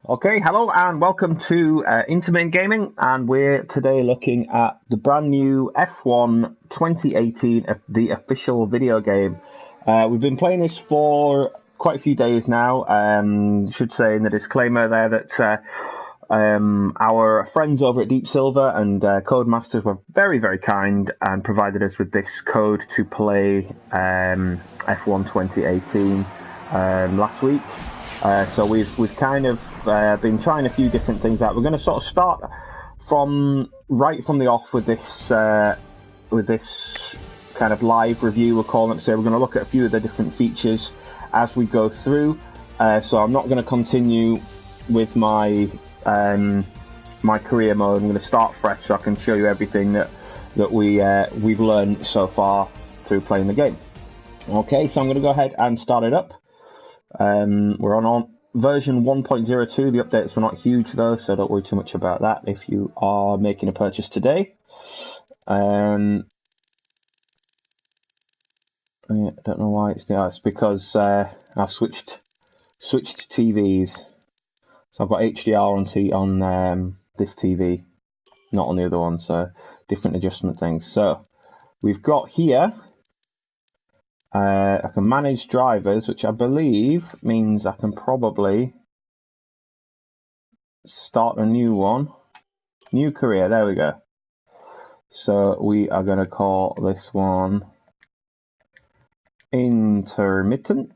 Okay, hello and welcome to Intimate Gaming, and we're today looking at the brand new F1 2018, the official video game. We've been playing this for quite a few days now. Should say in the disclaimer there that our friends over at Deep Silver and Codemasters were very, very kind and provided us with this code to play F1 2018 last week. So we've kind of been trying a few different things out. We're going to sort of start right from the off with this kind of live review, we're calling it. So we're going to look at a few of the different features as we go through. So I'm not going to continue with my my career mode. I'm going to start fresh so I can show you everything that we've learned so far through playing the game. Okay, so I'm going to go ahead and start it up. We're on version 1.02. The updates were not huge though, so don't worry too much about that if you are making a purchase today. I don't know why it's because I've switched TVs. So I've got HDR on this TV, not on the other one, so different adjustment things. So we've got here I can manage drivers, which I believe means I can probably start a new career. There we go. So we are going to call this one intermittent.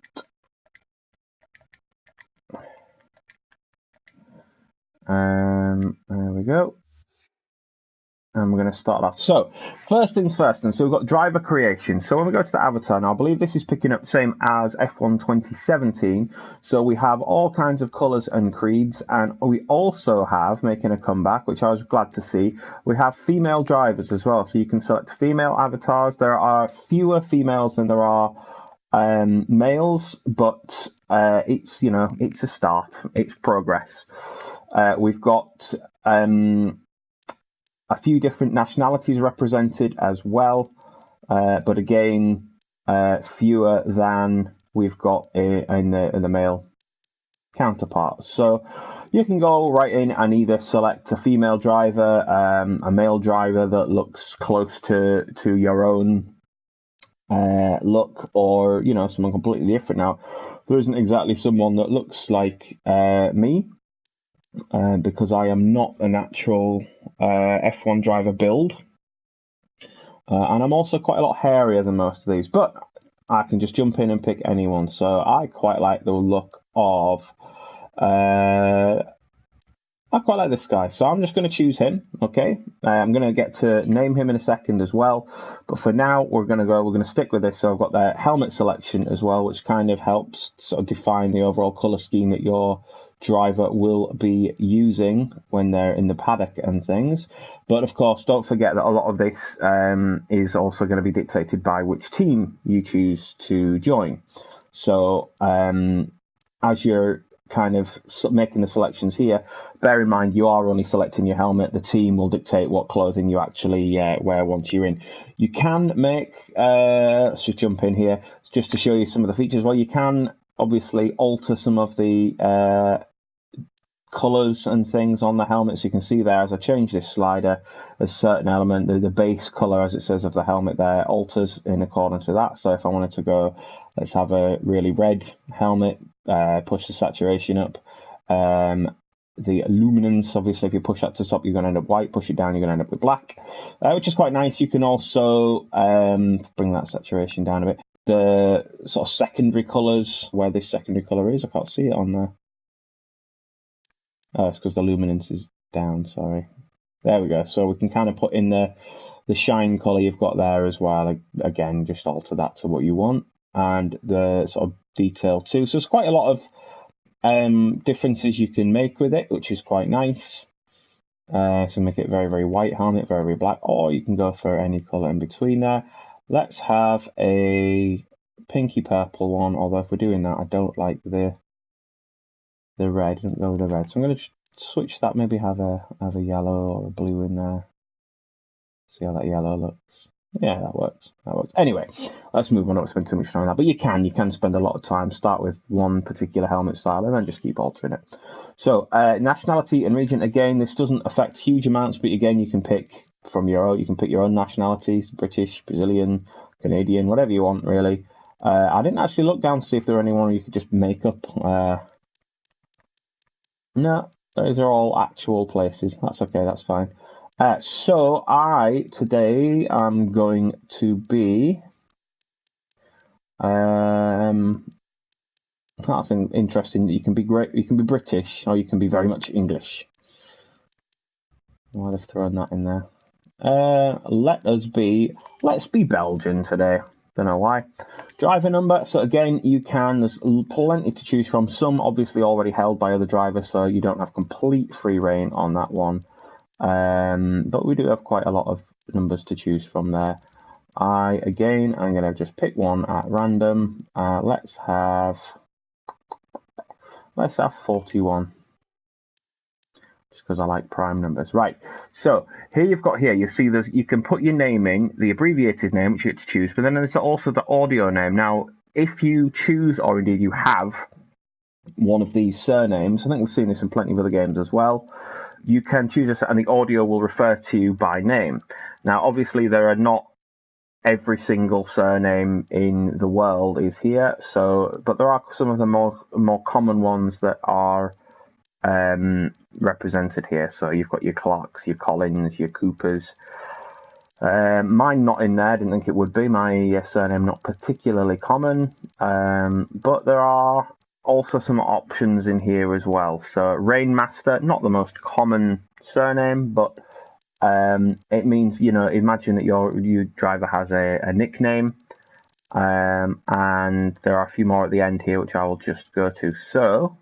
There we go. And we're going to start off. So, first things first, and so we've got driver creation. So when we go to the avatar now, I believe this is picking up same as F1 2017. So we have all kinds of colours and creeds, and we also have, making a comeback, which I was glad to see, we have female drivers as well. So you can select female avatars. There are fewer females than there are males, but it's a start. It's progress. We've got a few different nationalities represented as well, but again, fewer than we've got in the male counterparts. So you can go right in and either select a female driver, a male driver that looks close to your own look, or someone completely different. Now, there isn't exactly someone that looks like me. Because I am not a natural F1 driver build. And I'm also quite a lot hairier than most of these, but I can just jump in and pick anyone. So I quite like the look of... I quite like this guy, so I'm just going to choose him, okay? I'm going to get to name him in a second as well, but for now we're going to stick with this. So I've got the helmet selection as well, which kind of helps sort of define the overall colour scheme that your driver will be using when they're in the paddock and things. But of course, don't forget that a lot of this is also going to be dictated by which team you choose to join. So as you're kind of making the selections here, bear in mind you are only selecting your helmet. The team will dictate what clothing you actually wear once you're in. You can make let's just jump in here just to show you some of the features. Well, you can obviously alter some of the colours and things on the helmet. So you can see there, as I change this slider, a certain element, the base colour, as it says, of the helmet there alters in accordance with that. So if I wanted to go, let's have a really red helmet, push the saturation up. The luminance, obviously, if you push that to the top, you're going to end up white. Push it down, you're going to end up with black, which is quite nice. You can also bring that saturation down a bit. The sort of secondary colours, where this secondary colour is, I can't see it on there. Oh, it's because the luminance is down, sorry. There we go. So we can kind of put in the shine colour you've got there as well. Again, just alter that to what you want. And the sort of detail too. So there's quite a lot of differences you can make with it, which is quite nice. So make it very, very white helmet, very, very black, or you can go for any colour in between there. Let's have a pinky purple one, although if we're doing that, I don't like the red. Don't go with the red. So I'm going to switch that, maybe have a yellow or a blue in there. See how that yellow looks. Yeah, that works. That works. Anyway, let's move on. I don't spend too much time on that, but you can spend a lot of time. Start with one particular helmet style and then just keep altering it. So, nationality and region. Again, this doesn't affect huge amounts, but again, you can pick from your own. You can pick your own nationalities: British, Brazilian, Canadian, whatever you want, really. I didn't actually look down to see if there were anyone you could just make up. No, those are all actual places. That's okay. That's fine. So today I'm going to be. That's interesting. You can be great. You can be British, or you can be very much English. Why they've thrown that in there? Let's be Belgian today. Don't know why. Driver number. So again, there's plenty to choose from. Some obviously already held by other drivers, so you don't have complete free reign on that one. But we do have quite a lot of numbers to choose from there. I'm going to just pick one at random. Let's have 41. Just because I like prime numbers. Right, so you see you can put your name in, the abbreviated name, which you get to choose, but then there's also the audio name. Now, if you choose, or indeed you have, one of these surnames, I think we've seen this in plenty of other games as well, you can choose this and the audio will refer to you by name. Now, obviously, there are not every single surname in the world is here, but there are some of the more common ones that are represented here. So you've got your Clarks, your Collins, your Coopers. Mine not in there. I didn't think it would be. My surname not particularly common, but there are also some options in here as well. So Rainmaster, not the most common surname, but it means, imagine that your driver has a nickname, and there are a few more at the end here, which I will just go to. So,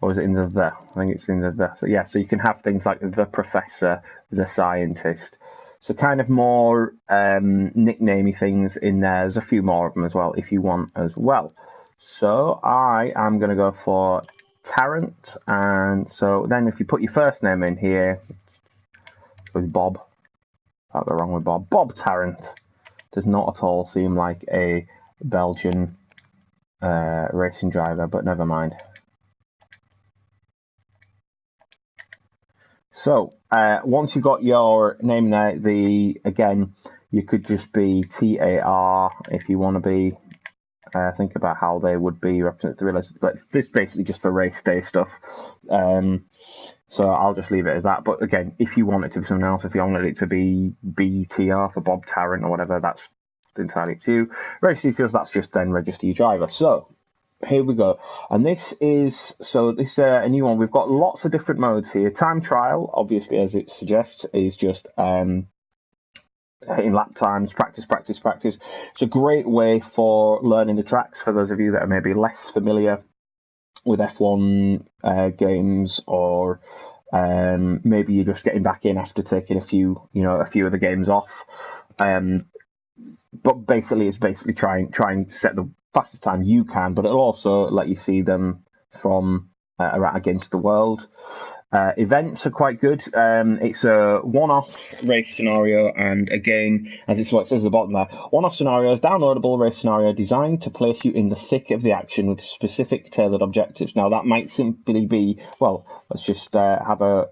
or is it in the? I think it's in the. So yeah, so you can have things like the professor, the scientist. So kind of more nicknamey things in there. There's a few more of them as well if you want as well. So I am going to go for Tarrant, and so then if you put your first name in here with Bob, can't go wrong with Bob. Bob Tarrant does not at all seem like a Belgian racing driver, but never mind. So once you've got your name there, again, you could just be TAR if you want to be. Think about how they would be represented. This is basically just for race day stuff. So I'll just leave it as that. But again, if you want it to be something else, if you wanted it to be BTR for Bob Tarrant or whatever, that's entirely up to you. Race details, that's just then register your driver. So here we go. And this is a new one. We've got lots of different modes here. Time trial, obviously, as it suggests, is just hitting lap times, practice. It's a great way for learning the tracks for those of you that are maybe less familiar with F1 games, or maybe you're just getting back in after taking a few of the games off. But basically, it's try and set the fastest time you can, but it'll also let you see them from against the world. Events are quite good. It's a one-off race scenario, and again, as it says at the bottom there, one-off scenarios, downloadable race scenario designed to place you in the thick of the action with specific tailored objectives. Now, that might simply be, well, let's just have a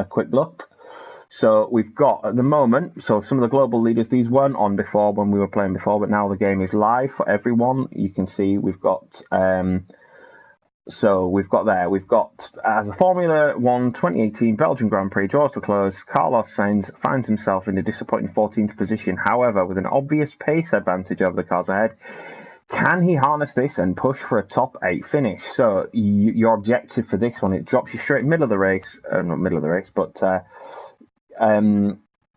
quick look. So we've got at the moment, so some of the global leaders, these weren't on before when we were playing before, but now the game is live for everyone. You can see we've got as a Formula 1 2018 Belgian Grand Prix draws to a close, Carlos Sainz finds himself in a disappointing 14th position. However, with an obvious pace advantage over the cars ahead, can he harness this and push for a top 8 finish? So your objective for this one, it drops you straight middle of the race, not middle of the race, but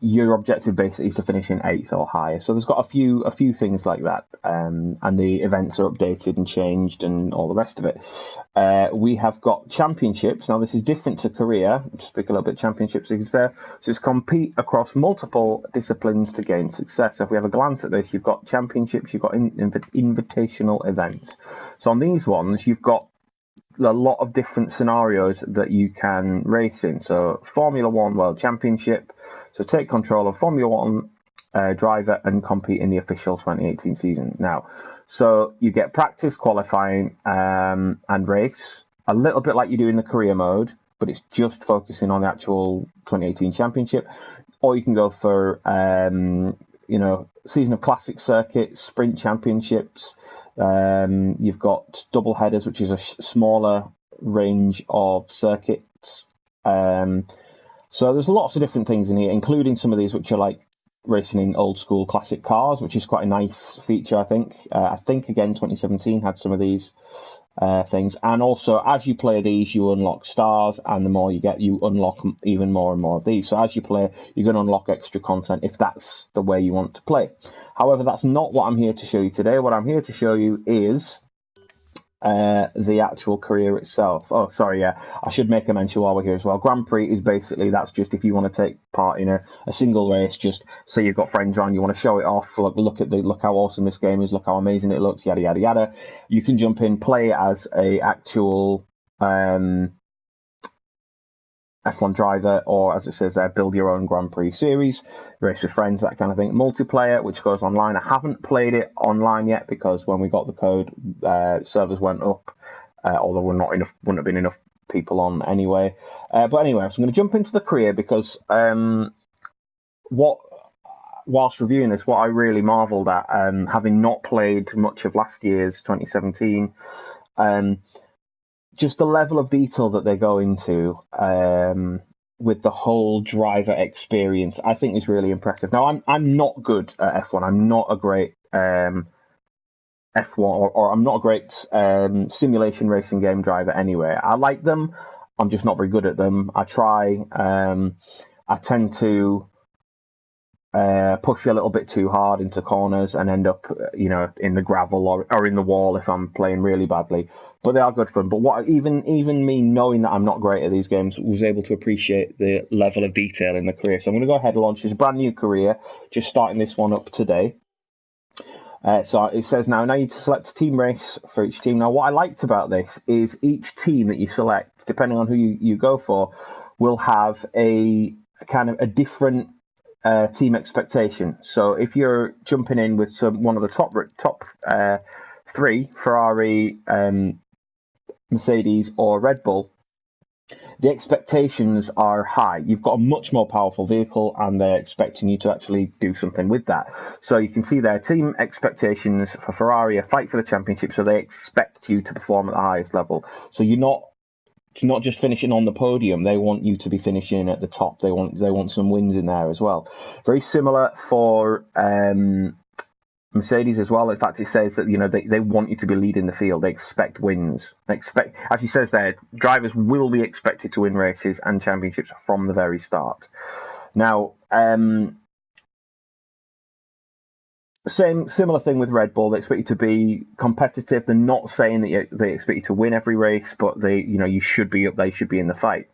your objective basically is to finish in 8th or higher. So there's got a few things like that, and the events are updated and changed and all the rest of it. We have got championships. Now this is different to career. I'll speak a little bit. Championships is there, so it's compete across multiple disciplines to gain success. So if we have a glance at this, you've got championships, you've got invitational events. So on these ones, you've got a lot of different scenarios that you can race in. So Formula One World Championship. So take control of Formula One driver and compete in the official 2018 season. Now, so you get practice, qualifying, and race, a little bit like you do in the career mode, but it's just focusing on the actual 2018 championship. Or you can go for, season of classic circuits, sprint championships. You've got double headers, which is a smaller range of circuits. So there's lots of different things in here, including some of these which are like racing in old school classic cars, which is quite a nice feature, I think. I think, again, 2017 had some of these things. And also, as you play these, you unlock stars, and the more you get, you unlock even more and more of these. So as you play, you're going to unlock extra content if that's the way you want to play. However, that's not what I'm here to show you today. What I'm here to show you is the actual career itself. Oh, sorry, yeah, I should make a mention while we're here as well. Grand Prix is basically, that's just if you want to take part in a single race, just say you've got friends around, you want to show it off, look how awesome this game is, look how amazing it looks, yada yada yada. You can jump in, play as a actual F1 driver, or as it says there, build your own Grand Prix series, race with friends, that kind of thing. Multiplayer, which goes online. I haven't played it online yet because when we got the code, servers went up, although wouldn't have been enough people on anyway. But anyway, so I'm going to jump into the career because whilst reviewing this, what I really marvelled at, having not played much of last year's 2017, just the level of detail that they go into with the whole driver experience, I think is really impressive. Now, I'm not good at F1. I'm not a great F1, or I'm not a great simulation racing game driver anyway. I like them. I'm just not very good at them. I try. I tend to push a little bit too hard into corners and end up, in the gravel or in the wall if I'm playing really badly. But they are good fun. But what even me knowing that I'm not great at these games was able to appreciate the level of detail in the career. So I'm going to go ahead and launch this brand new career, just starting this one up today. So it says now you need to select a team race for each team. Now, what I liked about this is each team that you select, depending on who you go for, will have a kind of a different team expectation. So if you're jumping in with one of the top three, Ferrari, Mercedes or Red Bull, the expectations are high. You've got a much more powerful vehicle and they're expecting you to actually do something with that. So you can see their team expectations for Ferrari are fight for the championship, so they expect you to perform at the highest level. So you're not just finishing on the podium, they want you to be finishing at the top. They want some wins in there as well. Very similar for Mercedes as well. In fact, it says that they want you to be leading the field. They expect wins. As he says there, drivers will be expected to win races and championships from the very start. Now, similar thing with Red Bull. They expect you to be competitive. They're not saying that they expect you to win every race, but you should be up. They should be in the fight.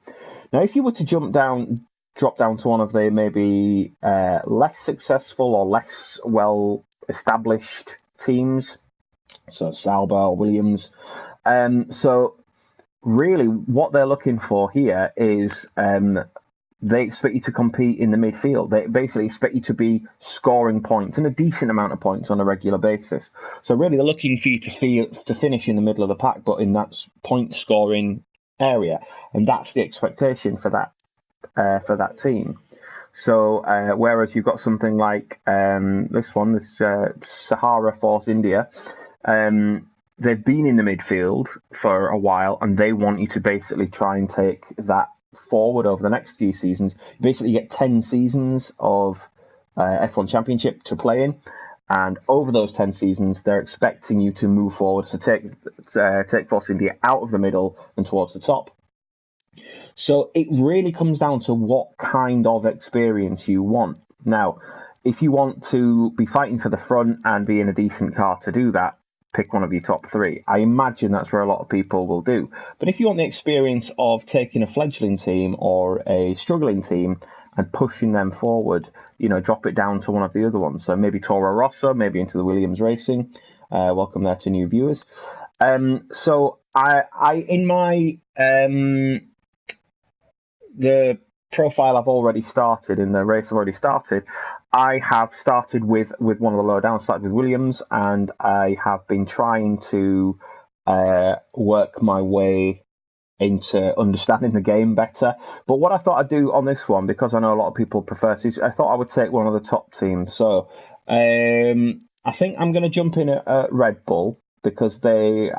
Now, if you were to drop down to one of the maybe less successful or less well established teams, so Sauber or Williams. So really what they're looking for here is they expect you to compete in the midfield. They basically expect you to be scoring points, and a decent amount of points on a regular basis. So really they're looking for you to finish in the middle of the pack, but in that point scoring area. And that's the expectation for that team. So whereas you've got something like this Sahara Force India, they've been in the midfield for a while, and they want you to basically try and take that forward over the next few seasons. You basically get 10 seasons of F1 Championship to play in, and over those 10 seasons, they're expecting you to move forward, to take Force India out of the middle and towards the top. So it really comes down to what kind of experience you want. Now, if you want to be fighting for the front and be in a decent car to do that, pick one of your top three. I imagine that's where a lot of people will do. But if you want the experience of taking a fledgling team or a struggling team and pushing them forward, drop it down to one of the other ones. So maybe Toro Rosso, maybe into the Williams Racing. Welcome there to new viewers. So I in my the profile I've already started in the race I've already started, I have started with one of the lower down, started with Williams, and I have been trying to work my way into understanding the game better. But what I thought I'd do on this one, because I know a lot of people prefer to, I thought I would take one of the top teams. So I think I'm going to jump in at Red Bull because they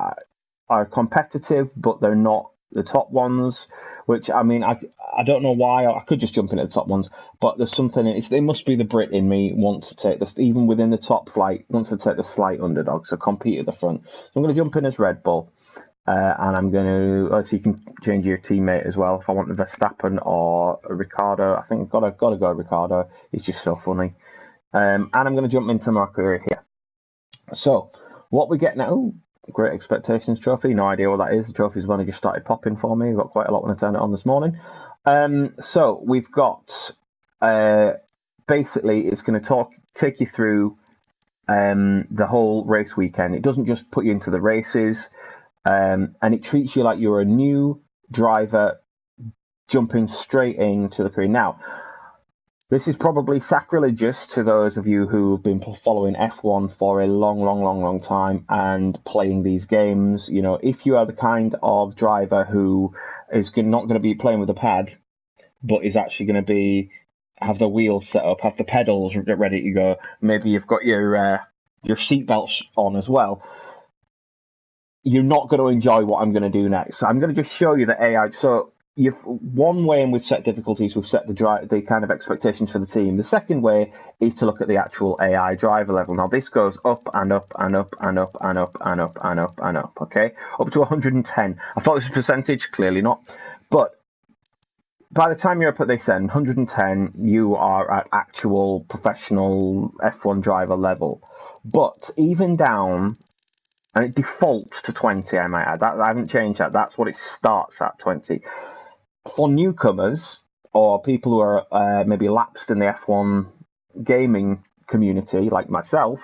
are competitive, but they're not the top ones. Which I mean, I don't know why. I could just jump in at the top ones, but there's something. It must be the Brit in me wants to take this, even within the top flight, wants to take the slight underdog, so compete at the front. So I'm going to jump in as Red Bull. And I'm going to, so you can change your teammate as well. If I want Verstappen or Ricardo, I think I've got to go Ricardo. He's just so funny. And I'm going to jump into my career here. So what we get now, ooh, Great Expectations trophy. No idea what that is. The trophy's only just started popping for me. We've got quite a lot when I turned it on this morning. So we've got, basically it's going to take you through the whole race weekend. It doesn't just put you into the races. And it treats you like you're a new driver jumping straight into the career. Now, this is probably sacrilegious to those of you who have been following F1 for a long time and playing these games. You know, if you are the kind of driver who is not going to be playing with a pad, but is actually going to have the wheels set up, have the pedals ready to go, maybe you've got your seatbelts on as well, you're not going to enjoy what I'm going to do next. So I'm going to just show you the AI. So one way, and we've set difficulties, we've set the kind of expectations for the team. The second way is to look at the actual AI driver level. Now this goes up and up and up and up and up and up and up and up. Okay, up to 110. I thought this was percentage, clearly not. But by the time you're up at this end, 110, you are at actual professional F1 driver level. But even down. And it defaults to 20, I might add. I haven't changed that. That's what it starts at, 20. For newcomers or people who are maybe lapsed in the F1 gaming community, like myself,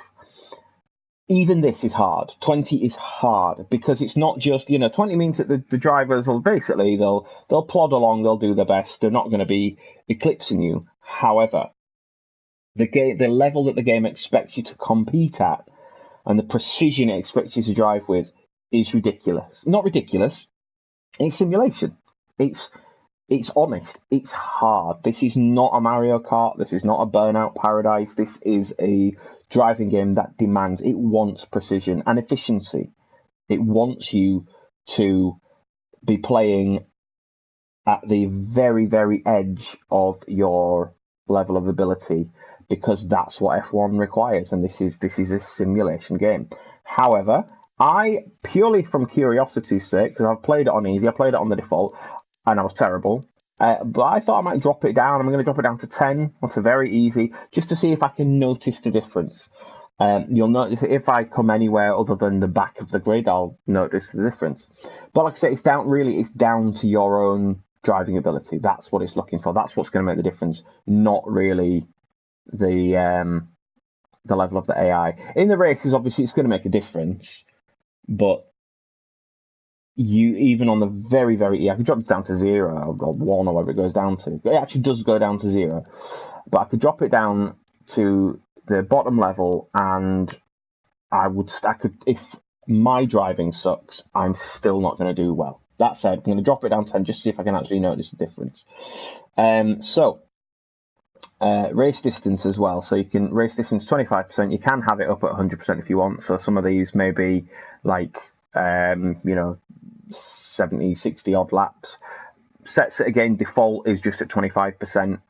even this is hard. 20 is hard because it's not just, 20 means that the drivers will basically, they'll plod along, they'll do their best. They're not going to be eclipsing you. However, the level that the game expects you to compete at and the precision it expects you to drive with is ridiculous. Not ridiculous. It's simulation. It's honest. It's hard. This is not a Mario Kart. This is not a Burnout Paradise. This is a driving game that demands, it wants precision and efficiency. It wants you to be playing at the very, very edge of your level of ability, because that's what F1 requires, and this is a simulation game. However, I, purely from curiosity's sake, because I've played it on easy, I played it on the default, and I was terrible, but I thought I might drop it down. I'm going to drop it down to 10, or to very easy, just to see if I can notice the difference. You'll notice that if I come anywhere other than the back of the grid, I'll notice the difference. But like I say, it's down to your own driving ability. That's what it's looking for. That's what's going to make the difference, not really the level of the AI. In the races, obviously, it's going to make a difference, but you, even on the very, very, I could drop it down to 0 or 1 or whatever it goes down to. It actually does go down to 0, but I could drop it down to the bottom level, and I could, if my driving sucks, I'm still not going to do well. That said, I'm going to drop it down to 10 just to see if I can actually notice the difference. Race distance as well. So you can race distance 25%. You can have it up at 100% if you want. So some of these may be like, 70, 60 odd laps. Sets it again, default is just at 25%,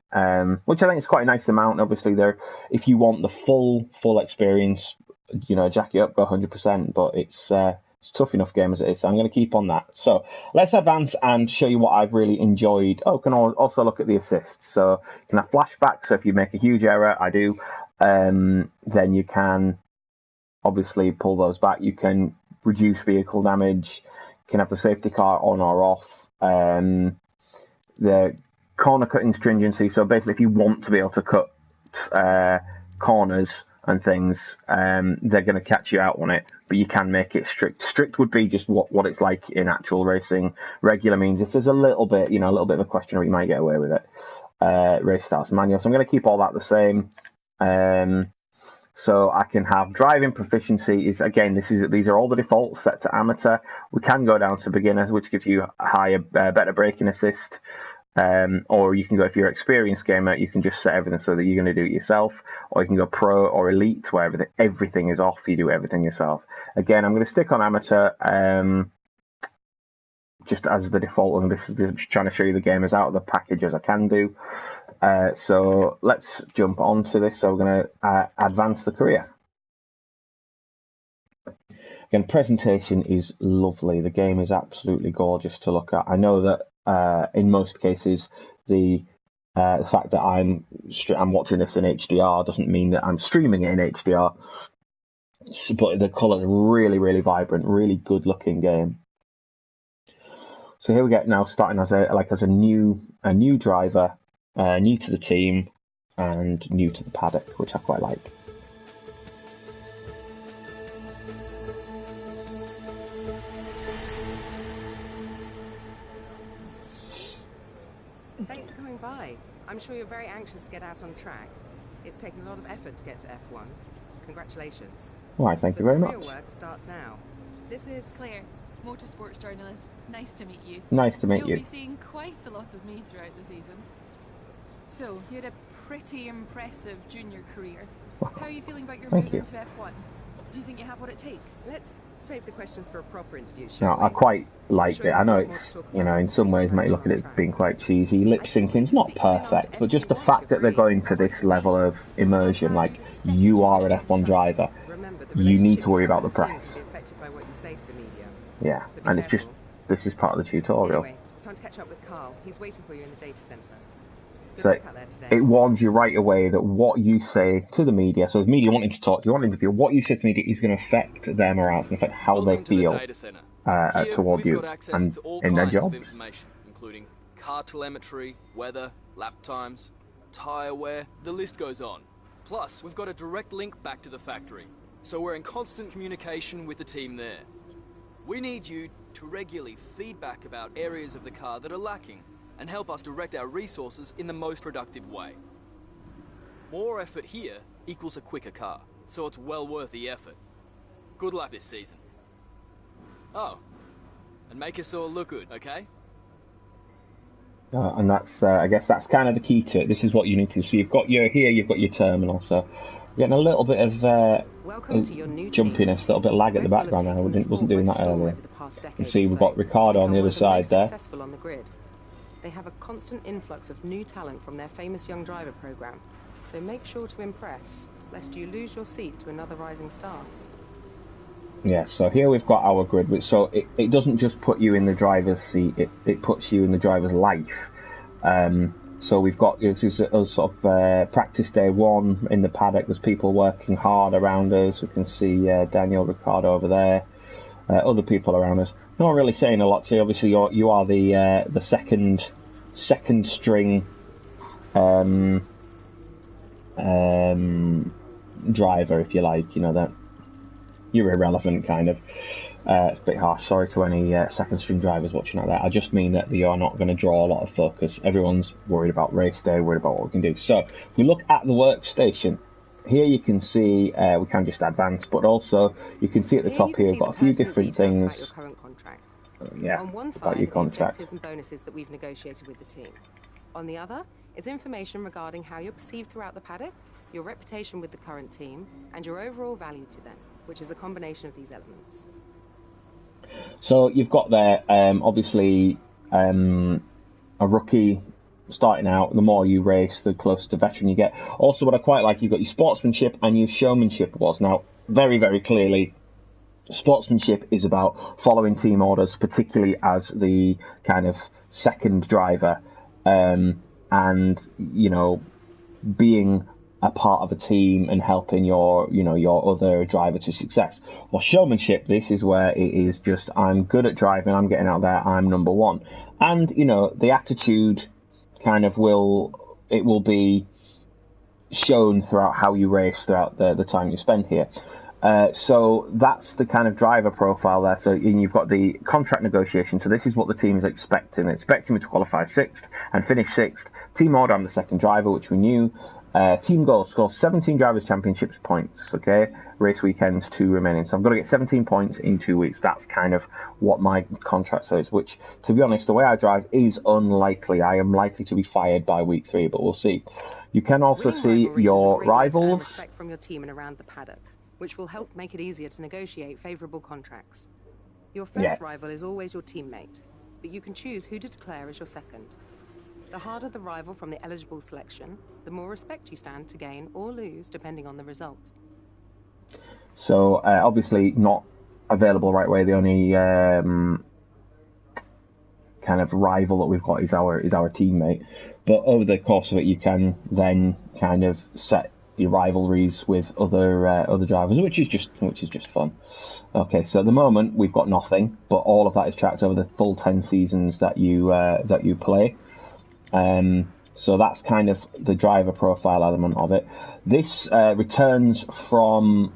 which I think is quite a nice amount. Obviously, if you want the full experience, jack it up, go 100%. But it's a tough enough game as it is. So I'm going to keep on that. So let's advance and show you what I've really enjoyed. Oh, can also look at the assists. So you can have flashback. So if you make a huge error, I do, then you can obviously pull those back. You can reduce vehicle damage. You can have the safety car on or off. The corner cutting stringency. So basically, if you want to be able to cut corners and things, they're going to catch you out on it. But you can make it strict. Strict would be just what it's like in actual racing. Regular means if there's a little bit of a question, you might get away with it. Race starts manual. So I'm going to keep all that the same. So I can have driving proficiency is, again, these are all the defaults set to amateur. We can go down to beginner, which gives you a higher, better braking assist. Or you can go, if you're an experienced gamer, you can just set everything so that you're going to do it yourself. Or you can go pro or elite, where everything is off. You do everything yourself. Again, I'm going to stick on amateur, just as the default. And this is just trying to show you the game as out of the package as I can do. So let's jump onto this. So we're going to advance the career. Again, presentation is lovely. The game is absolutely gorgeous to look at. I know that in most cases, the fact that I'm watching this in HDR doesn't mean that I'm streaming it in HDR. But the colours are really, really vibrant, really good looking game. So here we get now starting as a new driver. New to the team and new to the paddock, which I quite like. Thanks for coming by. I'm sure you're very anxious to get out on track. It's taken a lot of effort to get to F1. Congratulations. Why, thank you very much. The real work starts now. This is Claire, motorsports journalist. Nice to meet you. Nice to meet you. You'll be seeing quite a lot of me throughout the season. So, you had a pretty impressive junior career. How are you feeling about your move into F1? Do you think you have what it takes? Let's save the questions for a proper interview, No, I quite liked it. I know it's, in some ways might look at it being quite cheesy. Lip syncing's not perfect, but just the fact that they're going to this level of immersion, like you are an F1 driver, you need to worry about the press. Yeah, and it's just, this is part of the tutorial. Anyway, it's time to catch up with Carl. He's waiting for you in the data center. So it warns you right away that what you say to the media, so the media wanting to talk to you, want to interview, what you say to the media is going to affect them around, it's going to affect how they feel toward you and in their jobs. Including car telemetry, weather, lap times, tyre wear, the list goes on. Plus, we've got a direct link back to the factory, so we're in constant communication with the team there. We need you to regularly feedback about areas of the car that are lacking and help us direct our resources in the most productive way. More effort here equals a quicker car, so it's well worth the effort. Good luck this season. Oh, and make us all look good, okay? And that's, I guess that's kind of the key to it. This is what you need to. So you've got your terminal, so you're getting a little bit of jumpiness, a little bit of lag at the background now. Wasn't doing that earlier. You can see we've got Ricardo on the other side there. They have a constant influx of new talent from their famous young driver program, so make sure to impress, lest you lose your seat to another rising star. Yeah, so here we've got our grid, so it doesn't just put you in the driver's seat, it puts you in the driver's life. So we've got, this is a sort of practice day one in the paddock. There's people working hard around us. We can see Daniel Ricciardo over there, other people around us. Not really saying a lot to you. Obviously, you are the second string driver, if you like. You know that you're irrelevant, kind of. It's a bit harsh. Sorry to any second string drivers watching out there. I just mean that you are not going to draw a lot of focus. Everyone's worried about race day, worried about what we can do. So if we look at the workstation. Here you can see we can just advance, but also you can see at the top here we've got a few different things. Yeah, on one about side, your the contract. objectives and bonuses that we've negotiated with the team. On the other is information regarding how you're perceived throughout the paddock, your reputation with the current team, and your overall value to them, which is a combination of these elements. So you've got there, obviously, a rookie starting out. The more you race, the closer to veteran you get. Also, what I quite like, you've got your sportsmanship and your showmanship awards. Now, very, very clearly, sportsmanship is about following team orders, particularly as the kind of second driver, and being a part of a team and helping your other driver to success. Or showmanship, this is where it is just, I'm good at driving, I'm getting out there, I'm number one. And the attitude kind of will be shown throughout how you race throughout the time you spend here. So that's the kind of driver profile there. So you've got the contract negotiation. So this is what the team is expecting. They're expecting me to qualify 6th and finish 6th. Team order, I'm the second driver, which we knew. Team goals, score 17 Drivers' Championships points, okay? Race weekends, 2 remaining. So I've got to get 17 points in 2 weeks. That's kind of what my contract says, which, to be honest, the way I drive is unlikely. I am likely to be fired by week 3, but we'll see. You can also see your rivals. Respect from your team and around the paddock, which will help make it easier to negotiate favourable contracts. Your first rival is always your teammate, but you can choose who to declare as your second. The harder the rival from the eligible selection, the more respect you stand to gain or lose depending on the result. So obviously not available right away. The only kind of rival that we've got is our teammate. But over the course of it, you can then kind of set your rivalries with other drivers, which is just fun. Okay, so at the moment we've got nothing, but all of that is tracked over the full 10 seasons that you play. So that's kind of the driver profile element of it. This returns from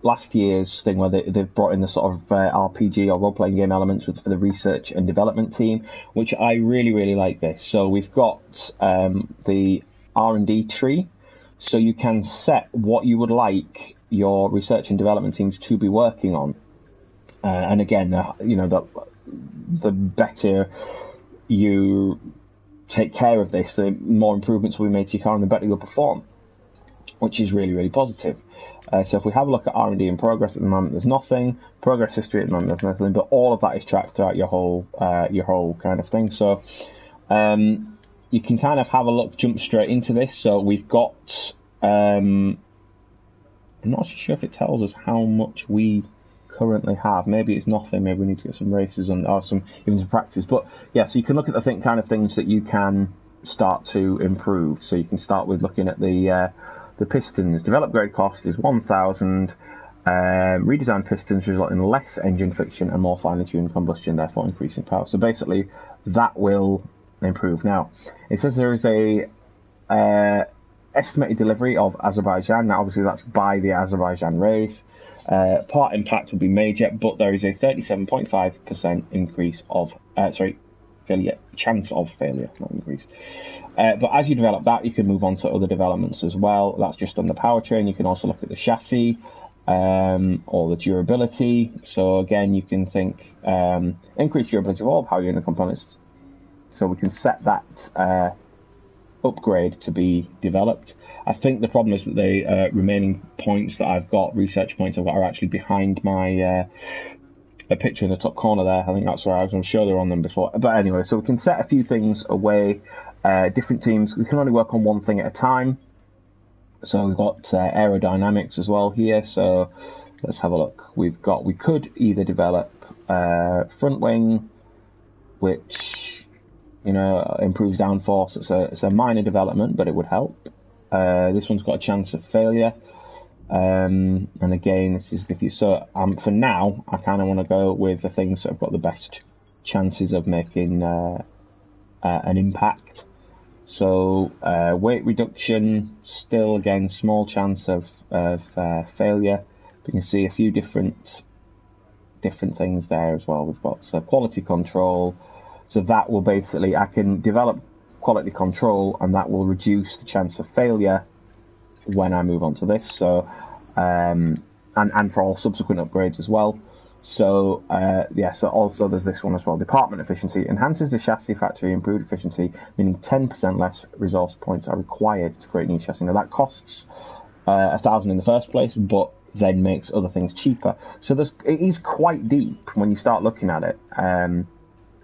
last year's thing where they've brought in the sort of RPG or role-playing game elements for the research and development team, which I really, really like this. So we've got the R&D tree, so you can set what you would like your research and development teams to be working on. And again, the better you take care of this, the more improvements we made to your car and the better you'll perform, which is really, really positive. So if we have a look at R&D in progress, at the moment there's nothing. Progress history at the moment there's nothing, but all of that is tracked throughout your whole kind of thing. So you can kind of have a look, jump straight into this. So we've got, I'm not sure if it tells us how much we currently have. Maybe it's nothing. Maybe we need to get some races or some practice. But yeah, so you can look at the kind of things that you can start to improve. So you can start with looking at the pistons. Develop grade cost is 1,000. Redesigned pistons result in less engine friction and more finely tuned combustion, therefore increasing power. So basically, that will improve. Now, it says there is a estimated delivery of Azerbaijan. Now, obviously, that's by the Azerbaijan race. Part impact will be major, but there is a 37.5% increase of failure, chance of failure, not increase. But as you develop that, you can move on to other developments as well. That's just on the powertrain. You can also look at the chassis or the durability. So again, you can think increase durability of all power unit components. So we can set that upgrade to be developed. I think the problem is that the remaining points that I've got, research points I've got, are actually behind my a picture in the top corner there. I think that's where I was. I'm sure they're on them before. But anyway, so we can set a few things away. Different teams, we can only work on one thing at a time. So we've got aerodynamics as well here. So let's have a look. We could either develop front wing, which improves downforce. It's a minor development, but it would help. This one's got a chance of failure. And again, this is for now, I kind of want to go with the things that have got the best chances of making an impact. So weight reduction, still again small chance of failure. You can see a few different things there as well. We've got quality control. So that will basically, I can develop quality control, and that will reduce the chance of failure when I move on to this. So and for all subsequent upgrades as well. So so also there's this one as well. Department efficiency enhances the chassis factory, improved efficiency, meaning 10% less resource points are required to create new chassis. Now that costs 1,000 in the first place, but then makes other things cheaper. So it is quite deep when you start looking at it.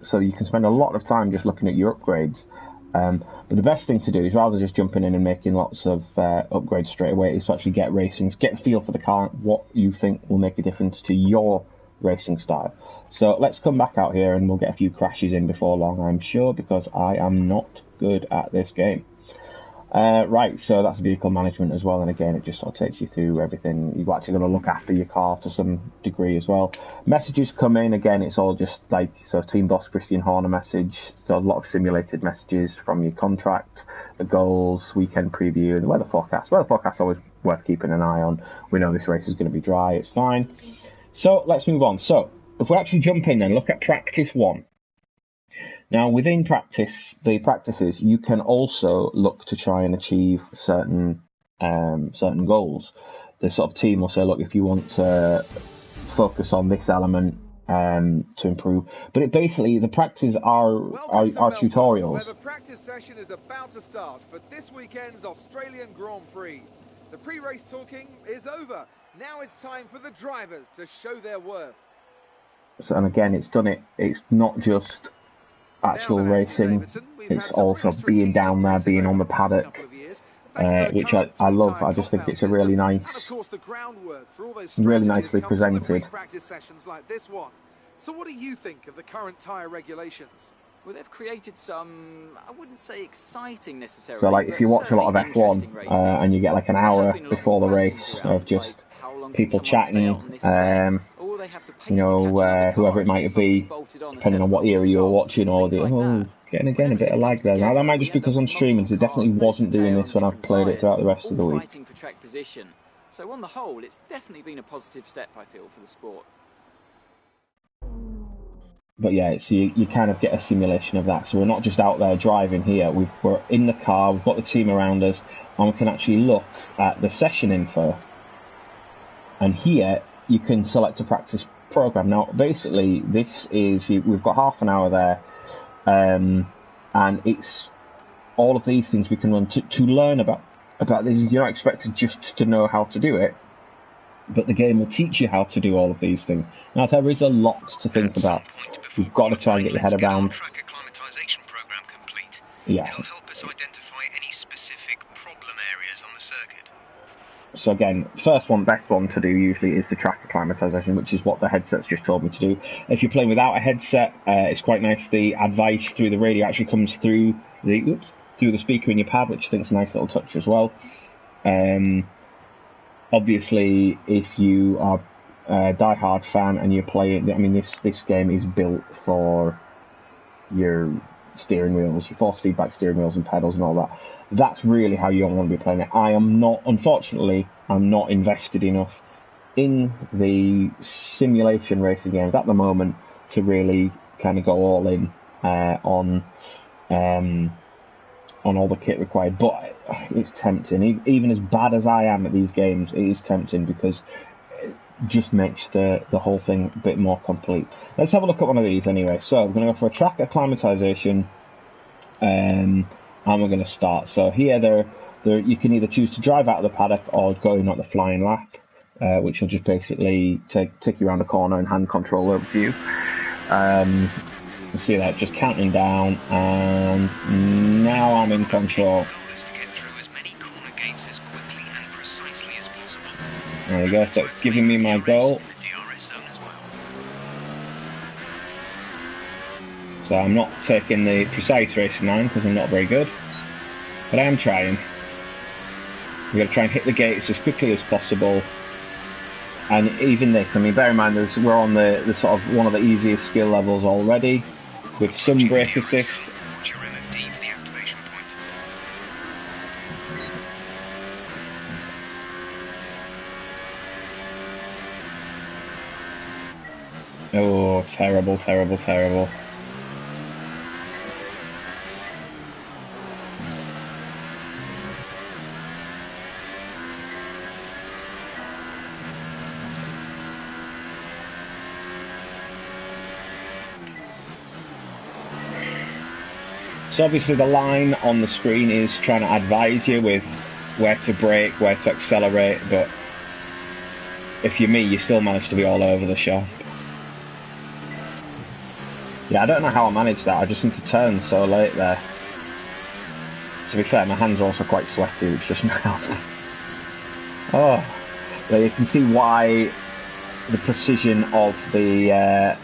So you can spend a lot of time just looking at your upgrades. But the best thing to do is, rather than just jumping in and making lots of upgrades straight away, is to actually get racing, get a feel for the car, what you think will make a difference to your racing style. So let's come back out here and we'll get a few crashes in before long, I'm sure, because I am not good at this game. Right, so that's vehicle management as well, and again, it just sort of takes you through everything. You've actually got to look after your car to some degree as well. Messages come in, again, it's all just like, so Team Boss Christian Horner message, so a lot of simulated messages from your contract, the goals, weekend preview, and the weather forecast. Weather forecast is always worth keeping an eye on. We know this race is going to be dry, it's fine. So, let's move on. So, if we actually jump in and look at practice 1. Now, within the practices, you can also look to try and achieve certain goals. The sort of team will say, look, if you want to focus on this element to improve, but it basically, the practices are tutorials. Where the practice session is about to start for this weekend's Australian Grand Prix. The pre-race talking is over. Now it's time for the drivers to show their worth. So, and again, it's not just actual racing, it's also being down there, being on the paddock, which I love. I just think it's a really nicely presented. So what do you think of the current tyre regulations? Well, they've created some, I wouldn't say exciting necessarily. So like if you watch a lot of F1 and you get like an hour before the race of just people chatting, whoever it might be, depending on what era you're watching, or getting again a bit of lag there. Now that might just be because I'm streaming, because it definitely wasn't doing this when I've played it throughout the rest of the week. For track position. So on the whole, it's definitely been a positive step, I feel, for the sport. But yeah, so you kind of get a simulation of that. So we're not just out there driving here. We're in the car, we've got the team around us, and we can actually look at the session info. And here you can select a practice program. Now, basically, we've got half an hour there, and it's all of these things we can run to learn about this. You're not expected just to know how to do it, but the game will teach you how to do all of these things. Now, there is a lot to think about. You've got to try and get your head around. Track acclimatization program complete. Yeah. It'll help us identify any specific problem areas on the circuit. So again, best one to do usually is the track acclimatization, which is what the headset's just told me to do. If you're playing without a headset, it's quite nice. The advice through the radio actually comes through the speaker in your pad, which I think is a nice little touch as well. Obviously, if you are a die-hard fan and you're playing, I mean, this game is built for your steering wheels, your force feedback steering wheels and pedals and all that. That's really how you want to be playing it. Unfortunately, I'm not invested enough in the simulation racing games at the moment to really kind of go all in on all the kit required. But it's tempting. Even as bad as I am at these games, it is tempting because it just makes the whole thing a bit more complete. Let's have a look at one of these anyway. So we're going to go for a track acclimatization, and we're going to start. So here, you can either choose to drive out of the paddock or go in at the flying lap, which will just basically take you around the corner and hand control over to you. You see that just counting down, and now I'm in control. There we go, so it's giving me my goal. So I'm not taking the precise racing line because I'm not very good, but I am trying. We've got to try and hit the gates as quickly as possible. And even this, I mean, bear in mind, we're on the sort of one of the easiest skill levels already, with some brake assist. Oh, terrible, terrible, terrible. So obviously the line on the screen is trying to advise you with where to brake, where to accelerate, but if you're me, you still manage to be all over the shop. Yeah, I don't know how I managed that. I just seem to turn so late there. To be fair, my hands are also quite sweaty, which doesn't help. Oh, but you can see why the precision of the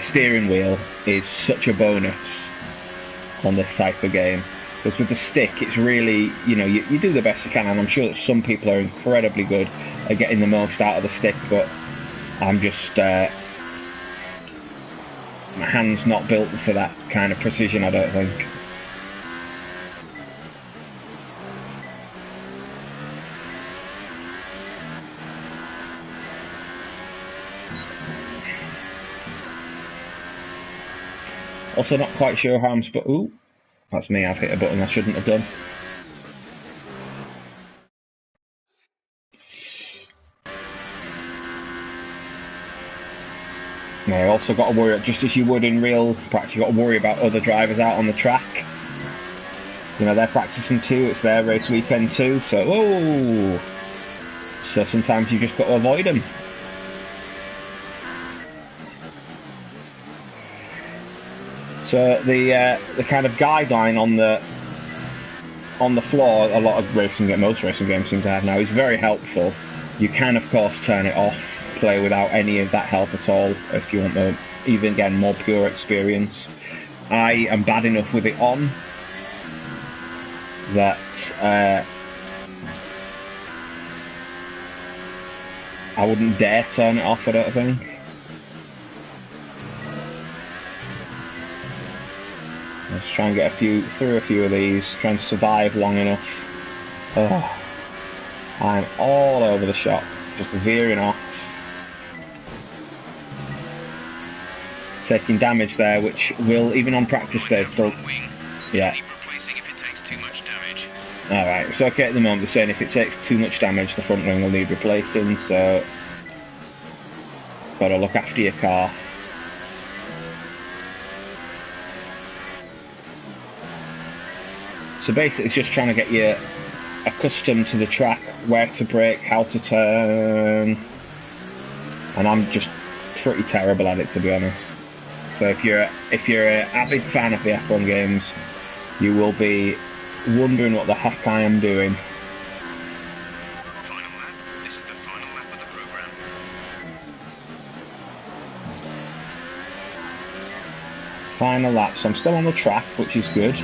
steering wheel is such a bonus. on this type of game. Because with the stick, it's really, you do the best you can, and I'm sure that some people are incredibly good at getting the most out of the stick, but I'm just, my hand's not built for that kind of precision, I don't think. Also not quite sure how I'm supposed... Ooh, that's me, I've hit a button I shouldn't have done. Now, you also got to worry, just as you would in real practice, you've got to worry about other drivers out on the track. They're practicing too, it's their race weekend too, so sometimes you've just got to avoid them. So the kind of guideline on the floor, a lot of most racing games seem to have now, is very helpful. You can of course turn it off, play without any of that help at all if you want the, even again, more pure experience. I am bad enough with it on that I wouldn't dare turn it off, I don't think. Let's try and get through a few of these, try and survive long enough. Oh, I'm all over the shop, just veering off. Taking damage there, which will, even on practice day, still... Yeah. Alright, it's okay at the moment, they're saying if it takes too much damage, the front wing will need replacing, so... Gotta look after your car. So basically it's just trying to get you accustomed to the track, where to brake, how to turn... And I'm just pretty terrible at it, to be honest. So if you're an avid fan of the F1 games, you will be wondering what the heck I am doing. Final lap. This is the final lap of the program. Final lap, so I'm still on the track, which is good.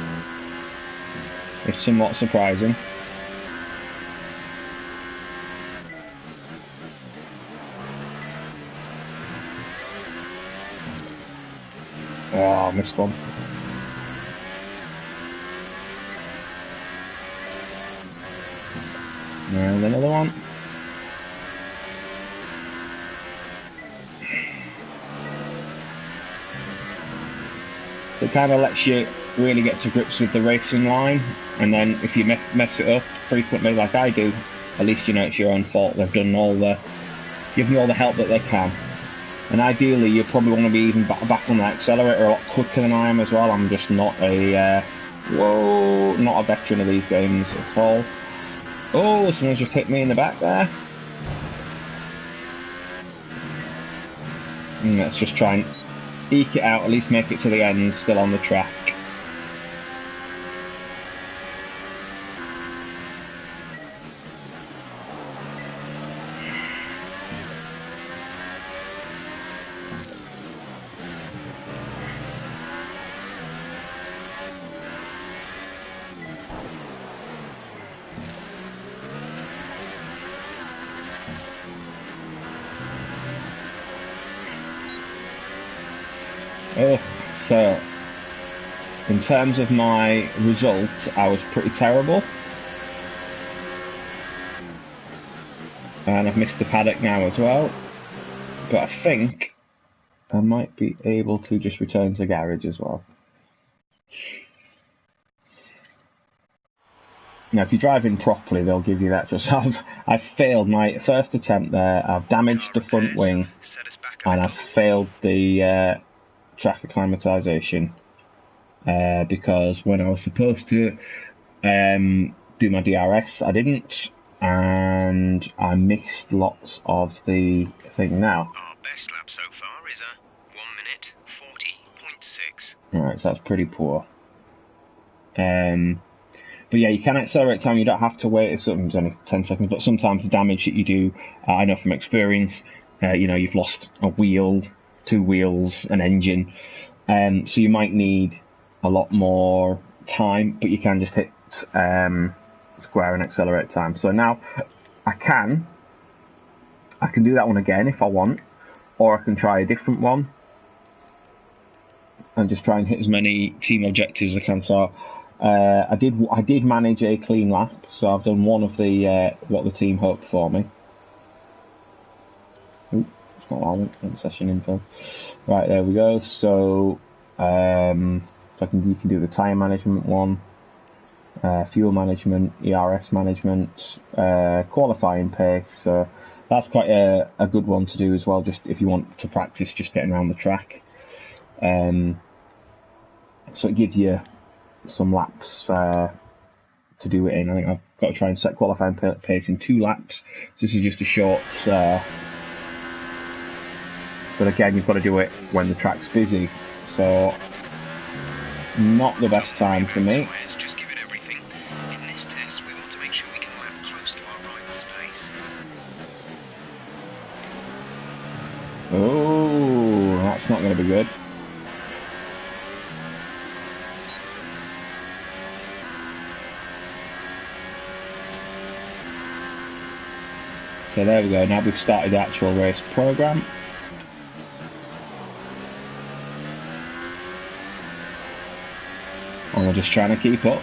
It's somewhat surprising. Oh, I missed one. And another one. So it kind of lets you really get to grips with the racing line, and then if you mess it up frequently like I do, at least you know it's your own fault. They've done given you all the help that they can. And ideally, you probably want to be even back on the accelerator a lot quicker than I am as well. I'm just not a not a veteran of these games at all. Oh, someone's just hit me in the back there. And let's just try and eke it out, at least make it to the end, still on the track. Oh, so in terms of my result, I was pretty terrible. And I've missed the paddock now as well. But I think I might be able to just return to garage as well. Now, if you're driving properly, they'll give you that. Just I've failed my first attempt there. I've damaged the front wing, and I've failed the track acclimatization because when I was supposed to do my DRS, I didn't, and I missed lots of the thing. Now, Our best lap so far is a 1 minute 40.6. Alright, so that's pretty poor. But yeah, you can accelerate time, you don't have to wait, it's only 10 seconds, but sometimes the damage that you do, I know from experience, you've lost a wheel, 2 wheels, an engine, so you might need a lot more time, but you can just hit square and accelerate time. So now I can do that one again if I want, or I can try a different one and just try and hit as many team objectives as I can. So I did manage a clean lap, so I've done one of the what the team hoped for me. Ooh, it's not allowing session info. Right, there we go. So you can do the tyre management one, fuel management, ERS management, qualifying pace. So that's quite a good one to do as well, just if you want to practice just getting around the track. So it gives you some laps to do it in. I think I've got to try and set qualifying pace in 2 laps. So this is just a short, but again, you've got to do it when the track's busy. So not the best time for me. Just give it everything. In this test, we want to make sure we can lap close to our rival's pace. Oh, that's not going to be good. So there we go, now we've started the actual race programme. And we're just trying to keep up.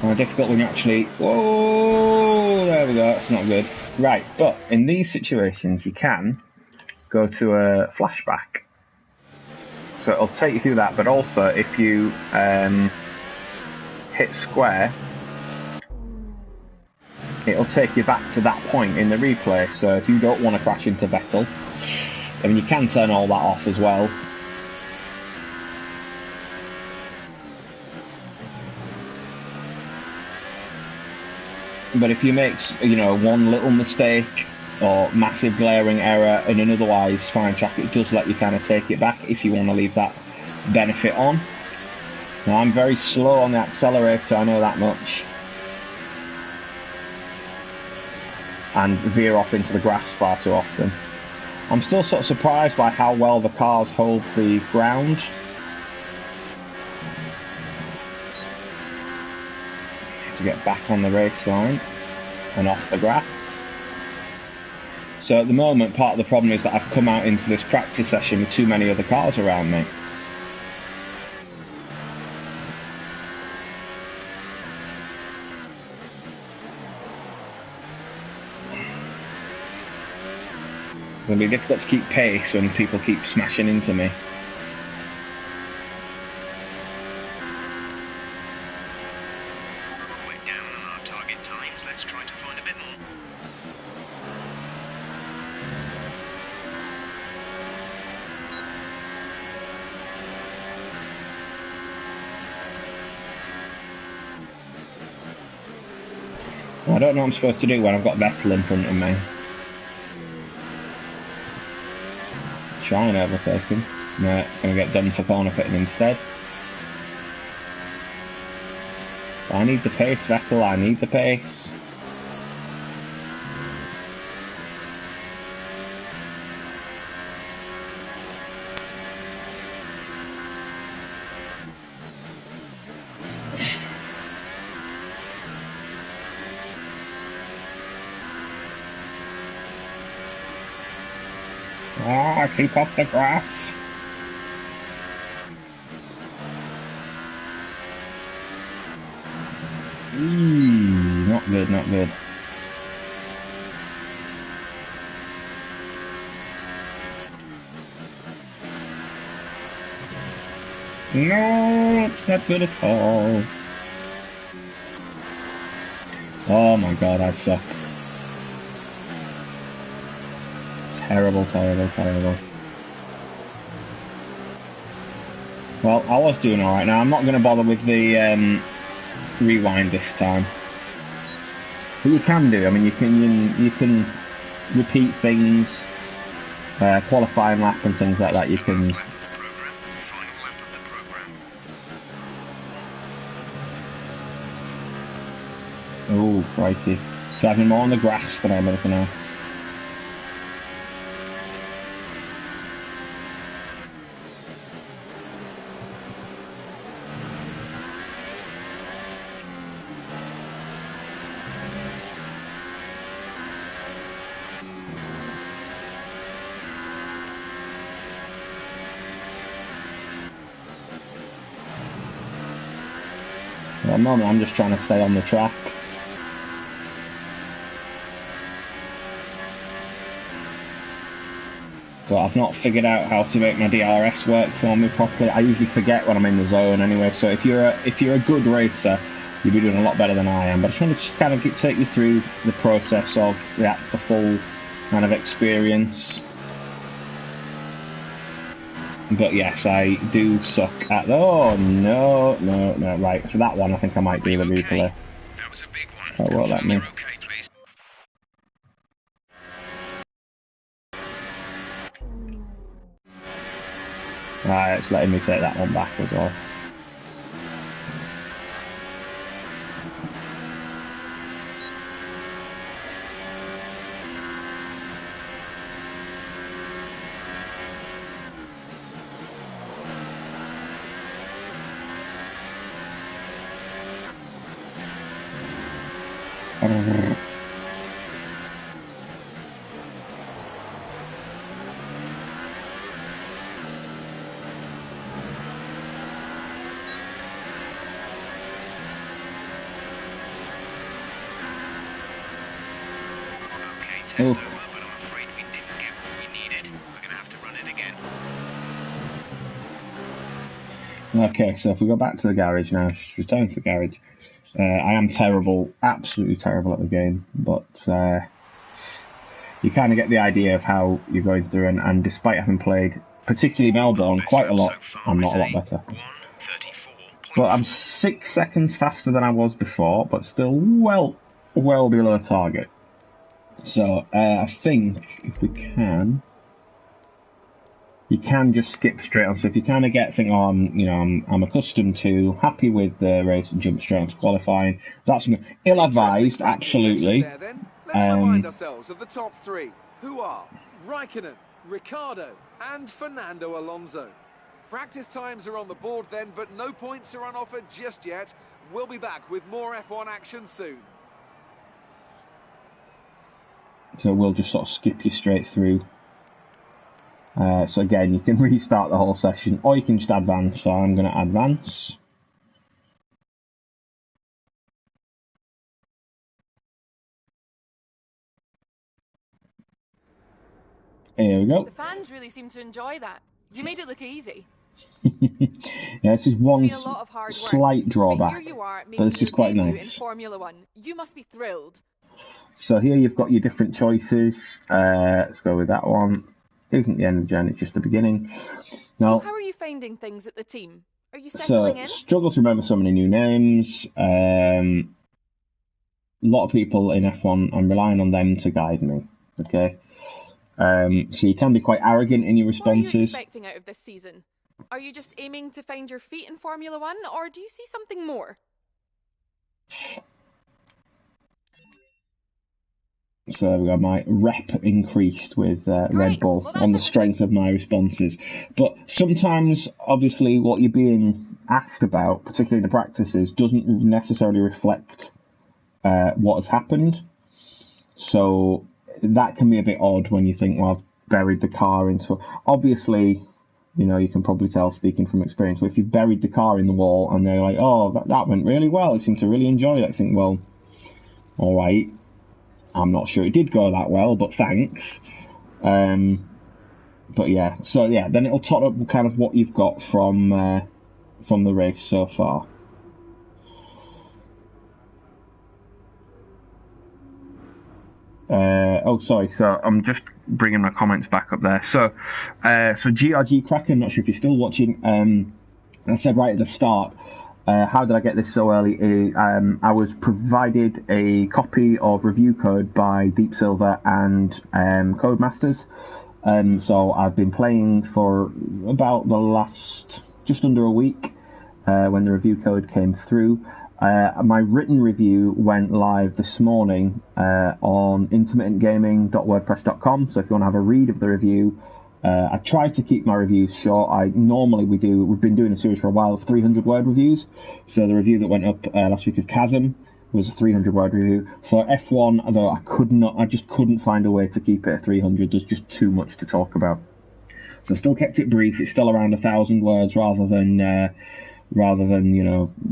More difficult when you actually... Whoa! There we go, that's not good. Right, but in these situations you can go to a flashback. So it'll take you through that, but also if you hit square, it'll take you back to that point in the replay. So if you don't want to crash into Vettel, I mean, you can turn all that off as well. But if you make, one little mistake or massive glaring error in an otherwise fine track, it does let you kind of take it back if you want to leave that benefit on. Now, I'm very slow on the accelerator, I know that much. And veer off into the grass far too often. I'm still sort of surprised by how well the cars hold the ground. To get back on the race line and off the grass. So at the moment, part of the problem is that I've come out into this practice session with too many other cars around me. It's going to be difficult to keep pace when people keep smashing into me. I don't know what I'm supposed to do when I've got Vettel in front of me. Try and overtake him. No, gonna get done for corner pitting instead. I need the pace, Vettel, I need the pace. Keep off the grass. Not good, not good. No, it's not good at all. Oh my god, I suck. Terrible, terrible, terrible. Well, I was doing alright now. I'm not going to bother with the rewind this time. But you can do. I mean, you can repeat things, qualifying lap and things like that. You can. Oh, crikey. Driving more on the grass than I'm anything else. At the moment, I'm just trying to stay on the track. But I've not figured out how to make my DRS work for me properly. I usually forget when I'm in the zone anyway. So if you're a good racer, you'll be doing a lot better than I am. But I just want to kind of take you through the process of the full kind of experience. But yes, I do suck at... Oh, no, right. For that one, I think I might do the replay. That was a big one. Oh, won't let me. Okay, please. Right, it's letting me take that one back as well. Test over, but I'm afraid we didn't get what we needed. We're going to have to run it again. Okay, so if we go back to the garage now, just return to the garage. I am terrible, absolutely terrible at the game, but you kind of get the idea of how you're going through, and despite having played, particularly Melbourne, quite a lot, I'm not a lot better. But I'm 6 seconds faster than I was before, but still well below the target. So I think if we can, you can just skip straight on. So if you kind of get think, oh, I'm accustomed to, happy with the race and jump straight on to qualifying. That's ill-advised, absolutely. Let's remind ourselves of the top three, who are Raikkonen, Ricciardo, and Fernando Alonso. Practice times are on the board then, but no points are on offer just yet. We'll be back with more F1 action soon. So we'll just sort of skip you straight through. So again, you can restart the whole session, or you can just advance. So I'm going to advance. Here we go. The fans really seem to enjoy that. You made it look easy. Yeah, this is one It's been a lot of hard work, slight drawback, but here you are, but this is quite debut nice. in Formula One. You must be thrilled. So here you've got your different choices. Let's go with that one. Isn't the end of the journey, it's just the beginning. Now, So how are you finding things at the team? Are you settling in? Struggle to remember so many new names. A lot of people in F1, I'm relying on them to guide me. Okay. So you can be quite arrogant in your responses. What are you expecting out of this season? Are you just aiming to find your feet in Formula One, or do you see something more? So there we go, my rep increased with Red Bull on the strength of my responses. But sometimes, obviously, what you're being asked about, particularly in the practices, doesn't necessarily reflect what has happened. So that can be a bit odd when you think, well, I've buried the car into... Obviously, you can probably tell, speaking from experience, but if you've buried the car in the wall and they're like, oh, that went really well, you seem to really enjoy it, I think, well, all right. I'm not sure it did go that well, but thanks. But yeah, so yeah, then it'll tot up kind of what you've got from the race so far. Sorry. So I'm just bringing my comments back up there. So GRG Kraken, not sure if you're still watching. I said right at the start. How did I get this so early? I was provided a copy of review code by Deep Silver and Codemasters. So I've been playing for about the last just under a week when the review code came through. My written review went live this morning on intermittentgaming.wordpress.com. So if you want to have a read of the review, I try to keep my reviews short. We've been doing a series for a while of 300 word reviews. So the review that went up last week of Chasm was a 300 word review. For F1, though, I just couldn't find a way to keep it at 300. There's just too much to talk about. So I still kept it brief. It's still around 1,000 words rather than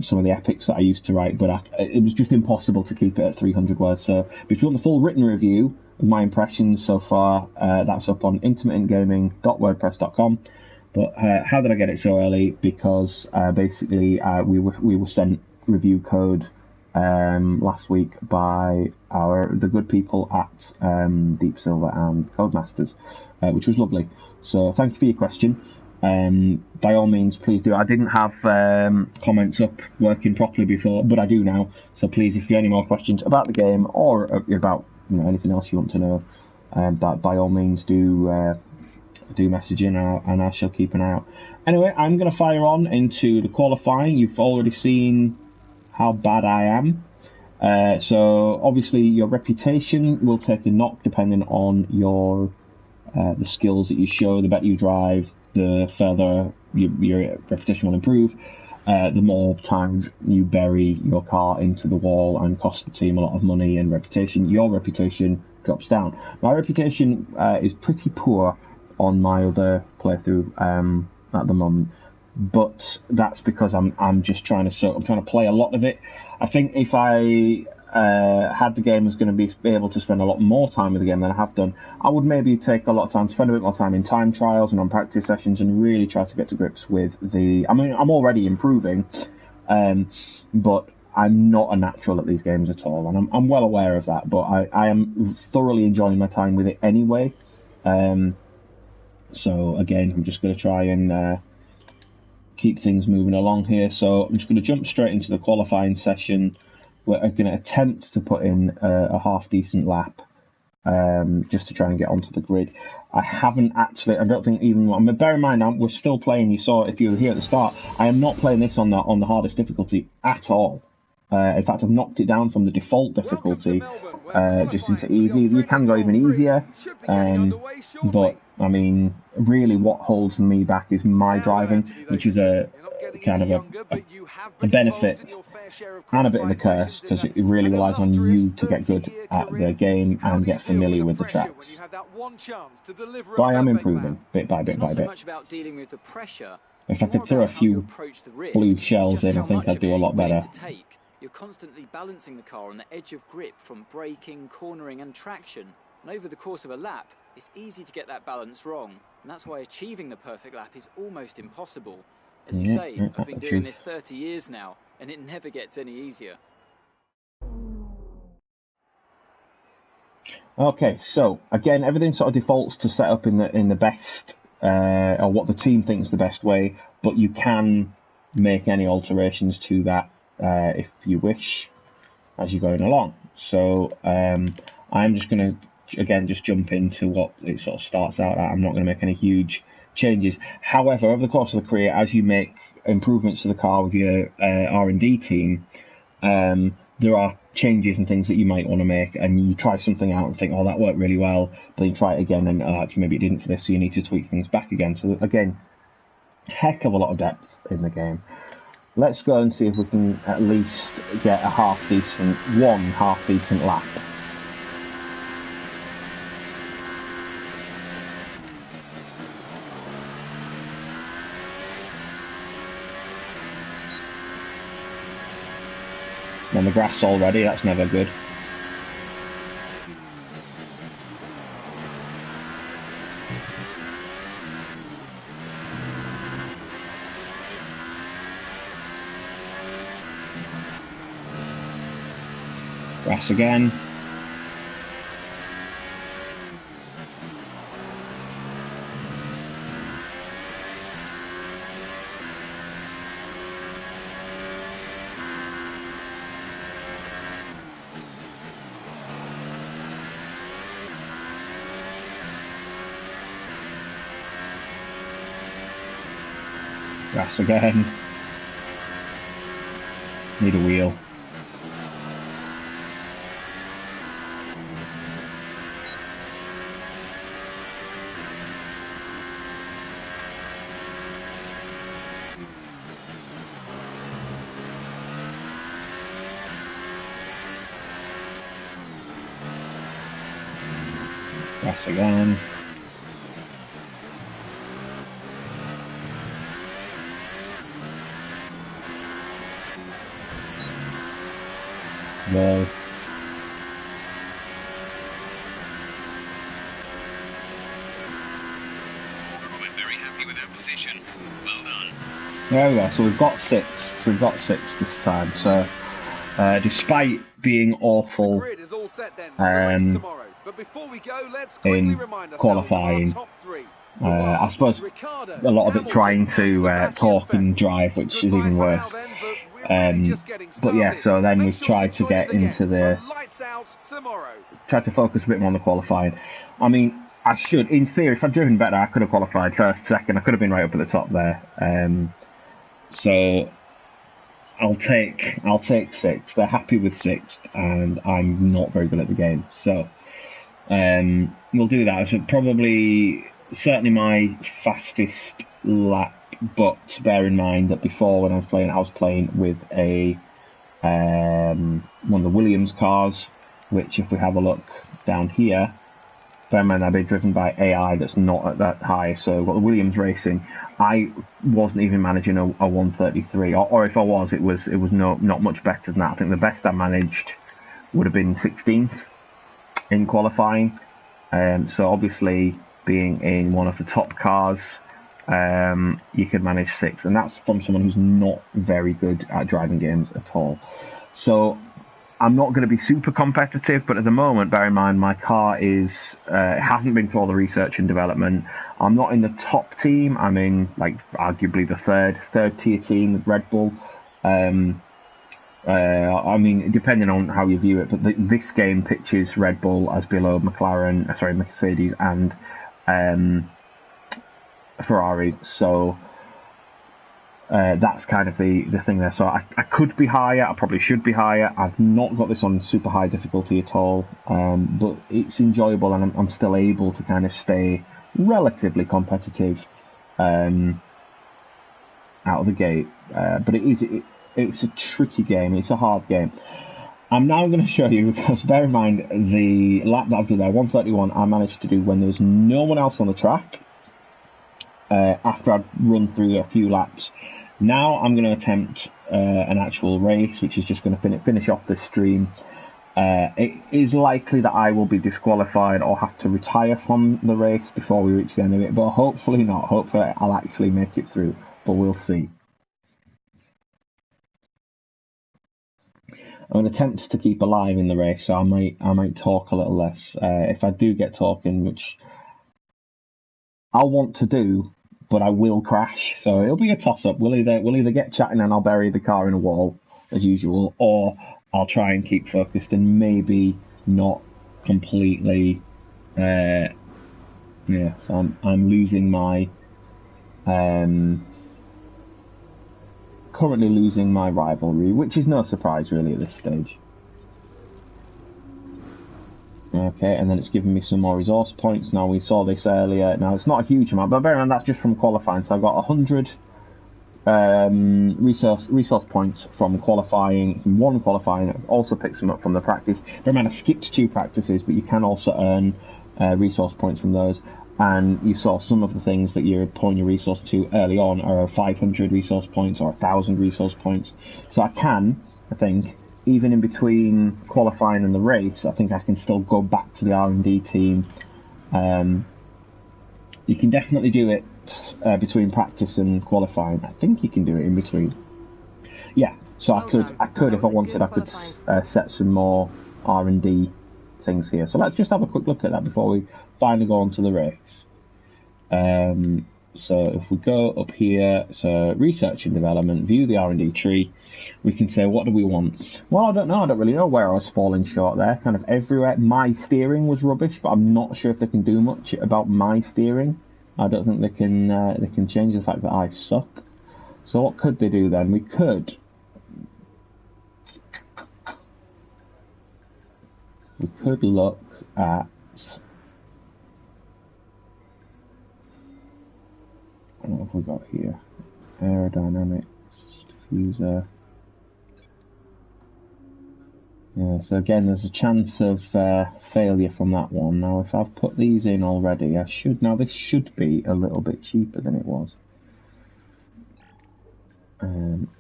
some of the epics that I used to write. But it was just impossible to keep it at 300 words. So if you want the full written review of my impressions so far, that's up on intermittentgaming.wordpress.com. But how did I get it so early? Because basically we were sent review code last week by the good people at Deep Silver and Codemasters, which was lovely. So thank you for your question. By all means, please do. I didn't have comments up working properly before, but I do now. So please, if you have any more questions about the game or about anything else you want to know, by all means do message in, and I shall keep an eye out. Anyway, I'm going to fire on into the qualifying. You've already seen how bad I am. So obviously your reputation will take a knock depending on your the skills that you show. The better you drive, the further your reputation will improve. The more time you bury your car into the wall and cost the team a lot of money and reputation, your reputation drops down. My reputation is pretty poor on my other playthrough at the moment, but that's because I'm just trying to play a lot of it. I think if I had the game was going to be able to spend a lot more time with the game than I have done, I would maybe take a lot of time, spend a bit more time in time trials and on practice sessions, and really try to get to grips with I'm already improving, but I'm not a natural at these games at all, and I'm well aware of that, but I am thoroughly enjoying my time with it anyway. So again, I'm just going to try and keep things moving along here. So I'm just going to jump straight into the qualifying session. We're going to attempt to put in a half-decent lap just to try and get onto the grid. I don't think even... Bear in mind, we're still playing, you saw if you were here at the start, I am not playing this on the hardest difficulty at all. In fact, I've knocked it down from the default difficulty just into easy. You can go even easier, but I mean, really what holds me back is my driving, which is a kind of a benefit and a bit of a curse, because it really relies on you to get good at the game and get familiar with the tracks. But I am improving bit by bit by bit. If I could throw a few blue shells in, I think I'd do a lot better. You're constantly balancing the car on the edge of grip from braking, cornering and traction. And over the course of a lap, it's easy to get that balance wrong. And that's why achieving the perfect lap is almost impossible. As you say, I've been doing this 30 years now, and it never gets any easier. Okay, so again, everything sort of defaults to set up in the best, or what the team thinks the best way, but you can make any alterations to that if you wish as you're going along. So I'm just going to again just jump into what it sort of starts out at. I'm not going to make any huge changes. However, over the course of the career, as you make improvements to the car with your R&D team, there are changes and things that you might want to make, and you try something out and think, oh, that worked really well, but then you try it again and actually maybe it didn't for this, so you need to tweak things back again. So again, heck of a lot of depth in the game. Let's go and see if we can at least get one half decent lap. On the grass already, that's never good. Grass again. Grass again. Need a wheel. Press again. Wall. We're very happy with our position. Well done. There we go. So we've got sixth. We've got sixth this time. So despite being awful Grid is all set then for the race tomorrow. But before we go, let's quickly in remind ourselves qualifying, of our top three. I suppose a lot of it trying to talk and drive, which is even worse. But yeah, so then we've tried to get into the tried to focus a bit more on the qualifying. I mean, I should, in theory, if I'd driven better, I could have qualified first, second. I could have been right up at the top there. So I'll take sixth. They're happy with sixth, and I'm not very good at the game, so we'll do that. So probably certainly my fastest lap, but bear in mind that before when I was playing with a one of the Williams cars, which if we have a look down here, bear in mind I've been driven by AI that's not at that high. So what the Williams racing, I wasn't even managing a 133, or if I was, it was not much better than that. I think the best I managed would have been 16th in qualifying. So obviously, being in one of the top cars, you could manage 6th, and that's from someone who's not very good at driving games at all. So I'm not going to be super competitive, but at the moment, bear in mind, my car is it hasn't been through all the research and development. I'm not in the top team. I'm in, like, arguably the third tier team with Red Bull. I mean, depending on how you view it, but this game pitches Red Bull as below Mercedes and Ferrari. So that's kind of the thing there. So I could be higher. I probably should be higher. I've not got this on super high difficulty at all, but it's enjoyable, and I'm still able to kind of stay relatively competitive out of the gate. But it's a tricky game. It's a hard game. I'm now going to show you, because bear in mind, the lap that I've done there, 131, I managed to do when there was no one else on the track, after I'd run through a few laps. Now I'm going to attempt an actual race, which is just going to finish off this stream. It is likely that I will be disqualified or have to retire from the race before we reach the end of it, but hopefully not. Hopefully I'll actually make it through, but we'll see. I'm going to attempt to keep alive in the race, so I might talk a little less. If I do get talking, which I'll want to do, but I will crash, so it'll be a toss-up. We'll either get chatting and I'll bury the car in a wall as usual, or I'll try and keep focused and maybe not completely. So I'm losing my currently losing my rivalry, which is no surprise really at this stage. Okay, and then it's giving me some more resource points. Now, we saw this earlier. Now, it's not a huge amount, but bear in mind that's just from qualifying. So I've got 100 resource points from qualifying, from one qualifying. It also picks them up from the practice. Bear in mind I skipped 2 practices, but you can also earn resource points from those. And you saw some of the things that you're pouring your resource to early on are 500 resource points or 1,000 resource points. So I think, even in between qualifying and the race, I think I can still go back to the R&D team. You can definitely do it between practice and qualifying. I think you can do it in between. Yeah, so I could if I wanted, I could set some more R&D things here. So let's just have a quick look at that before we finally go on to the race. So if we go up here, so research and development, view the R&D tree, we can say, what do we want? Well, I don't know. I don't really know where I was falling short there. Kind of everywhere. My steering was rubbish, but I'm not sure if they can do much about my steering. I don't think they can change the fact that I suck. So what could they do then? We could we could look at... What have we got here? Aerodynamics, diffuser. Yeah, so again, there's a chance of failure from that one. Now, if I've put these in already, I should... Now, this should be a little bit cheaper than it was.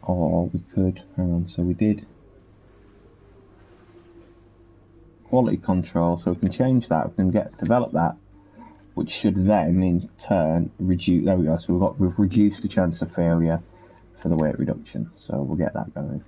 Or we could... Hang on, so we did... Quality control, so we can change that, we can develop that, which should then, in turn, reduce... There we go, so we've reduced the chance of failure for the weight reduction. So we'll get that going.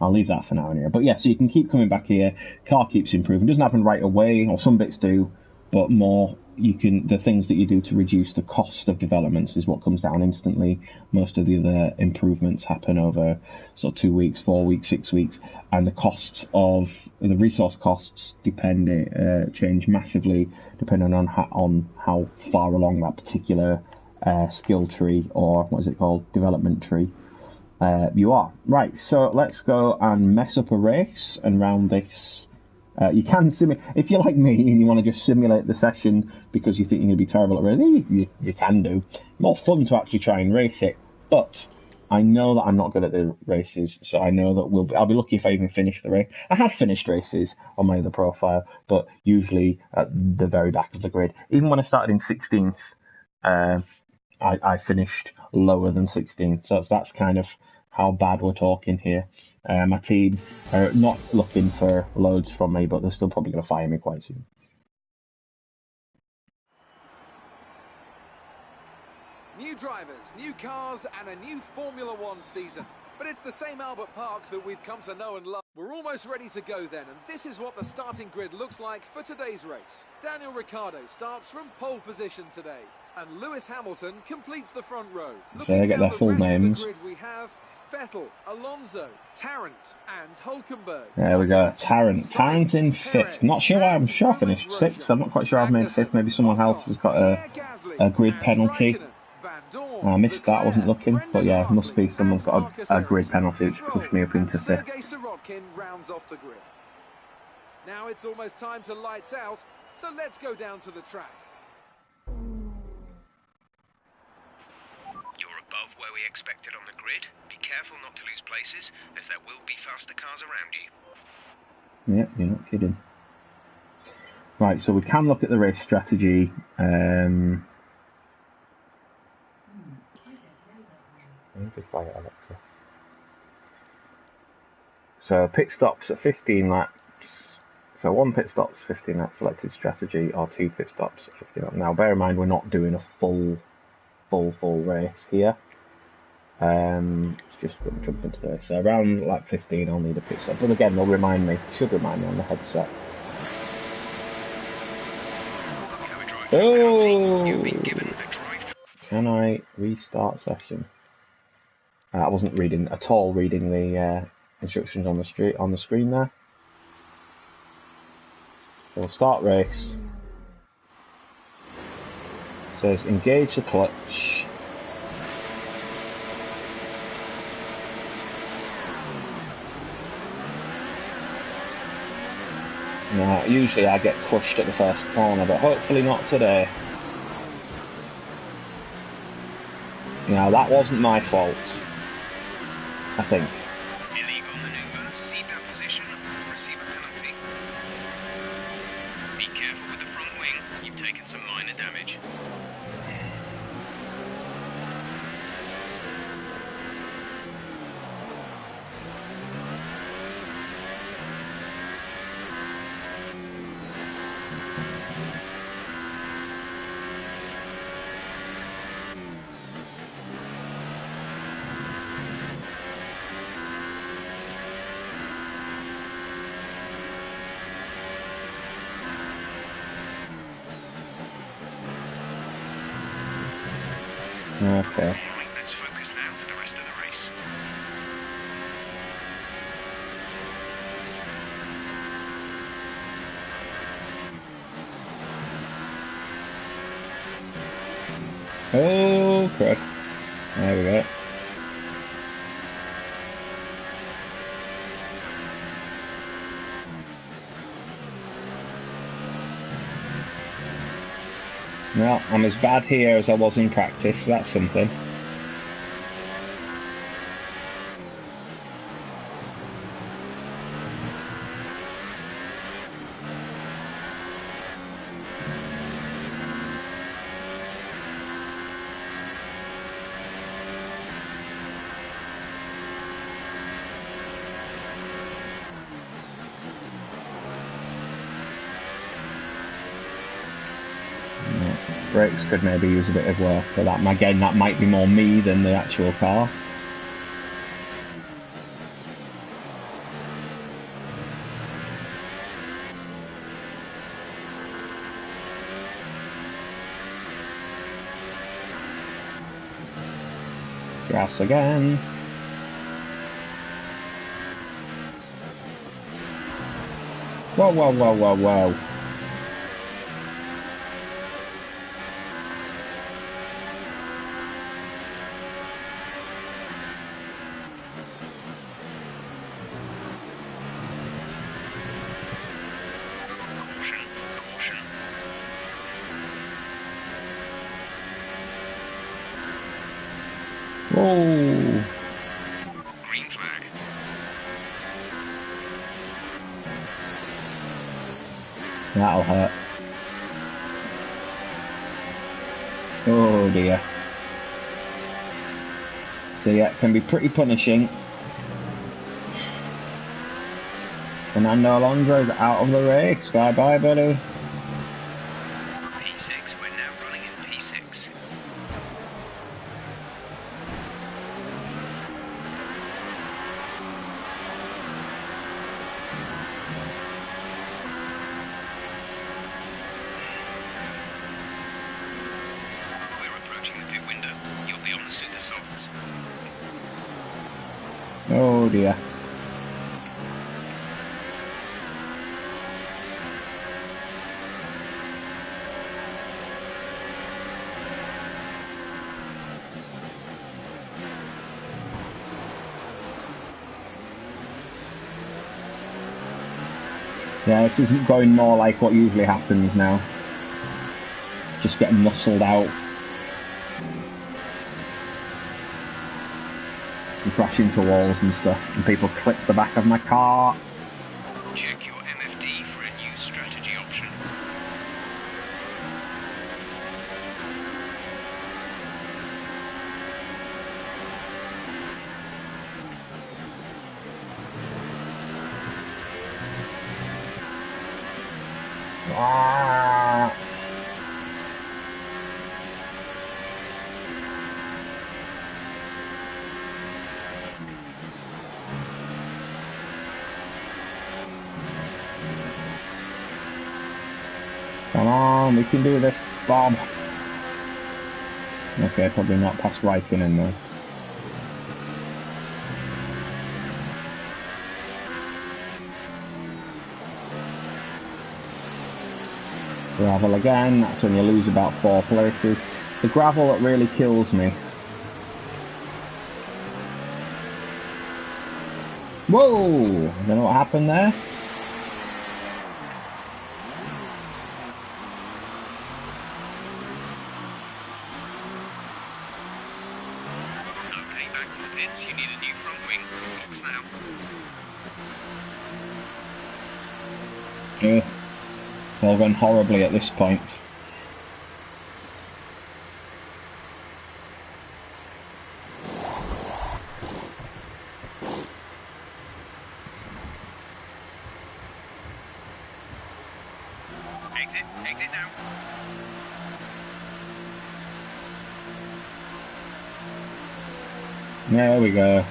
I'll leave that for now anyway. But yeah, so you can keep coming back here. Car keeps improving. Doesn't happen right away, or some bits do, but more the things that you do to reduce the cost of developments is what comes down instantly. Most of the other improvements happen over sort of 2 weeks, 4 weeks, 6 weeks, and the costs of the resource costs change massively depending on how far along that particular skill tree, or what is it called, development tree, you are. Right, so let's go and mess up a race and round this. You can simulate, if you're like me and you want to just simulate the session because you think you're going to be terrible at racing, you can do. More fun to actually try and race it, but I know that I'm not good at the races, so I know that I'll be lucky if I even finish the race. I have finished races on my other profile, but usually at the very back of the grid. Even when I started in 16th, I finished lower than 16th, so that's kind of how bad we're talking here. My team are not looking for loads from me, but they're still probably going to fire me quite soon. New drivers, new cars, and a new Formula One season. But it's the same Albert Park that we've come to know and love. We're almost ready to go then, and this is what the starting grid looks like for today's race. Daniel Ricciardo starts from pole position today, and Lewis Hamilton completes the front row. So they get their full names. The grid we have Vettel, Alonso, Tarrant, and Hulkenberg. There we go. Tarrant in 5th. Not sure why. I'm sure I finished 6th. I'm not quite sure I've made 5th. Maybe someone else has got a grid penalty. I missed that. I wasn't looking. But yeah, it must be someone's got a grid penalty which pushed me up into 5th. Rounds off the grid. Now it's almost time to lights out, so let's go down to the track. You're above where we expected on the grid. Be careful not to lose places, as there will be faster cars around you. Yeah, you're not kidding. Right, so we can look at the race strategy. Be quiet, Alexa. So pit stops at 15 laps. So 1 pit stop's 15 laps selected strategy, or 2 pit stops at 15 laps. Now bear in mind we're not doing a full race here. Let's just jump into this. So around lap 15 I'll need a pit stop. But again they'll should remind me on the headset. Oh! Can I restart session? I wasn't reading the instructions on the screen there. So we'll start race. It says engage the clutch. Now, usually I get crushed at the first corner, but hopefully not today. Now, that wasn't my fault, I think. Illegal maneuver, seat that position, or receive a penalty. Be careful with the front wing, you've taken some minor damage. Okay. Let's focus now for the rest of the race. Oh crap. There we go. Well, I'm as bad here as I was in practice, so that's something. Brakes could maybe use a bit of work, but that, again, that might be more me than the actual car. Grass again. Whoa, whoa, whoa, whoa, whoa. Whoa! Green flag. That'll hurt. Oh dear. So yeah, it can be pretty punishing. Fernando Alonso's out of the race. Bye bye, buddy. P6, we're now running in P6. We're approaching the pit window. You'll be on the super softs. Oh dear. Yeah, this isn't going more like what usually happens now. Just getting muscled out. And crash into walls and stuff, and people clip the back of my car. Check your MFD for a new strategy option. Ah. Come on, we can do this, Bob. Okay, probably not past Raikkonen though. Gravel again, that's when you lose about 4 places. The gravel that really kills me. Whoa! I don't know what happened there. Okay, back to the pits. You need a new front wing. Box now. Yeah. It's all gone horribly at this point. Exit now. There we go.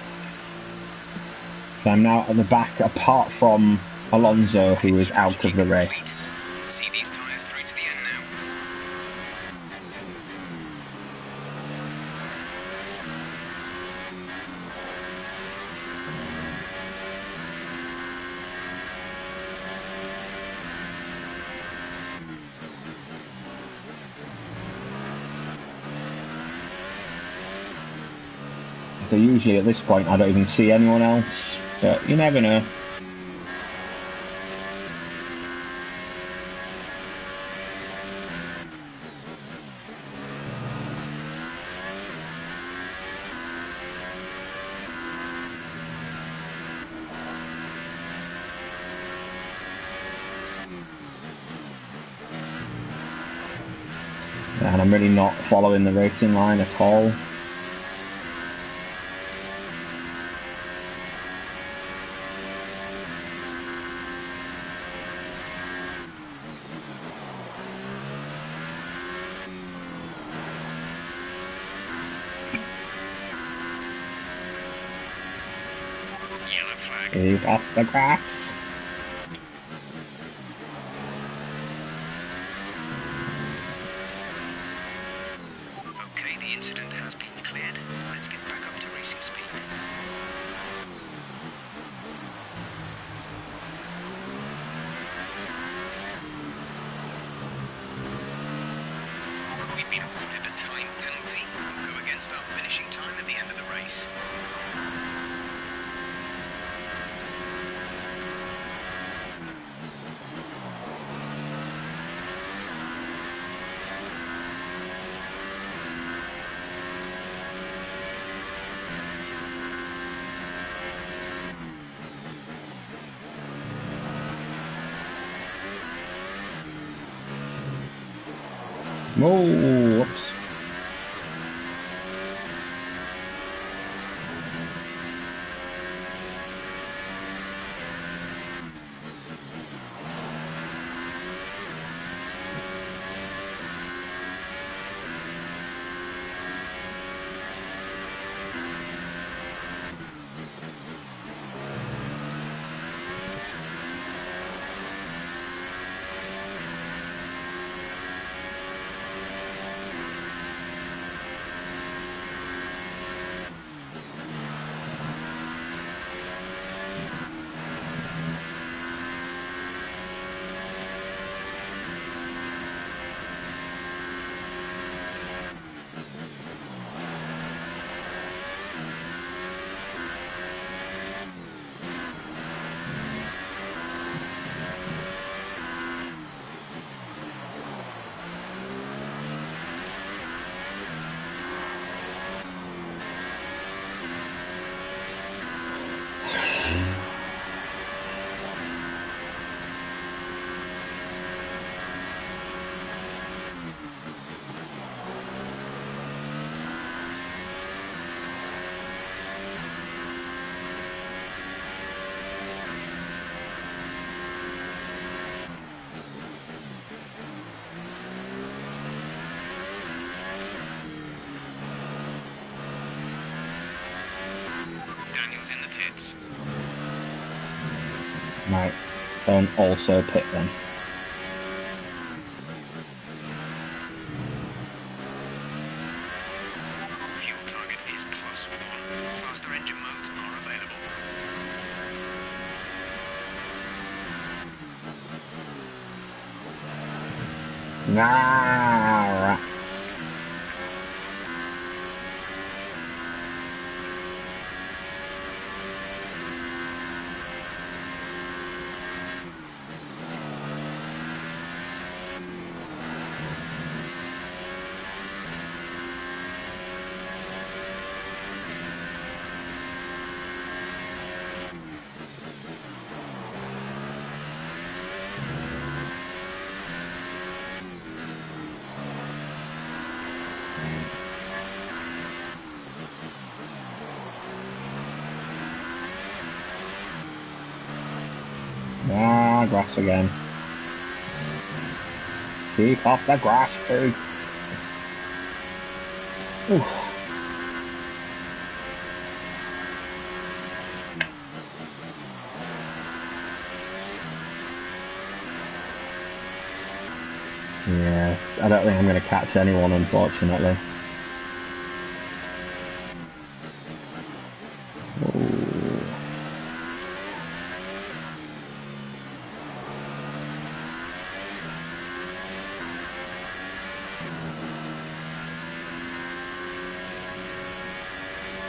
So I'm now at the back, apart from Alonso, who is out of the race. See these tyres through to the end now. So usually at this point I don't even see anyone else, but you never know. I'm really not following the racing line at all. Yellow flag. Keep off the grass. Okay, the incident has been cleared. Let's get back up to racing speed. We've been awarded a time penalty. Go against our finishing time at the end of the race. Oh, whoops. Daniel's in the pits. Right, don't also pit then. Fuel target is +1. Faster engine modes are available. Nah. Ah, grass again. Keep off the grass, dude. Oof. Yeah, I don't think I'm going to catch anyone, unfortunately. Ooh.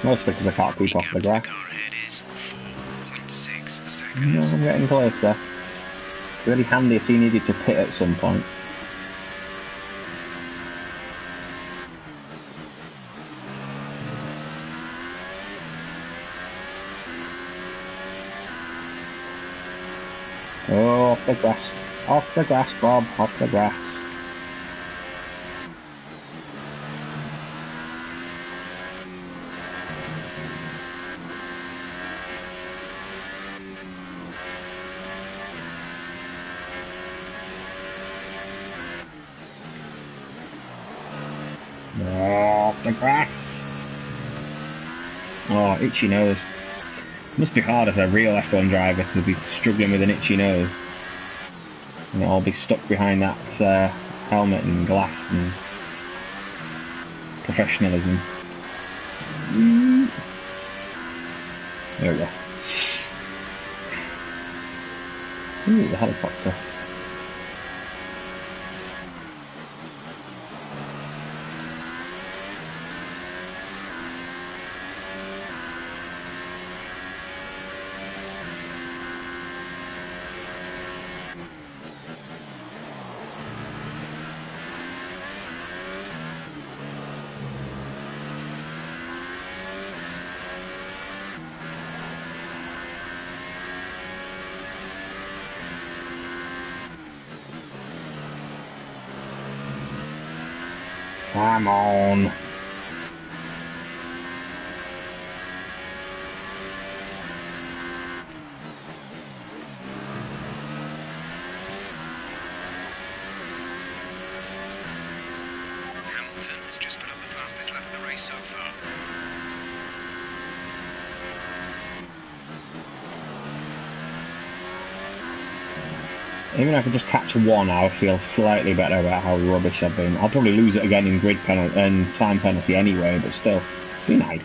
Mostly because I can't keep off the grass. Car ahead is 4.6 seconds. No, I'm getting closer. Really handy if you needed to pit at some point. Oh, off the grass. Off the grass, Bob. Off the grass. off the grass. Oh, itchy nose. Must be hard as a real F1 driver to be struggling with an itchy nose. And I'll be stuck behind that helmet and glass and professionalism. There we go. Ooh, the helicopter. Come on. Hamilton has just put up the fastest lap of the race so far. Even if I could just catch one, I'll feel slightly better about how rubbish I've been. I'll probably lose it again in grid penalty and time penalty anyway, but still, be nice.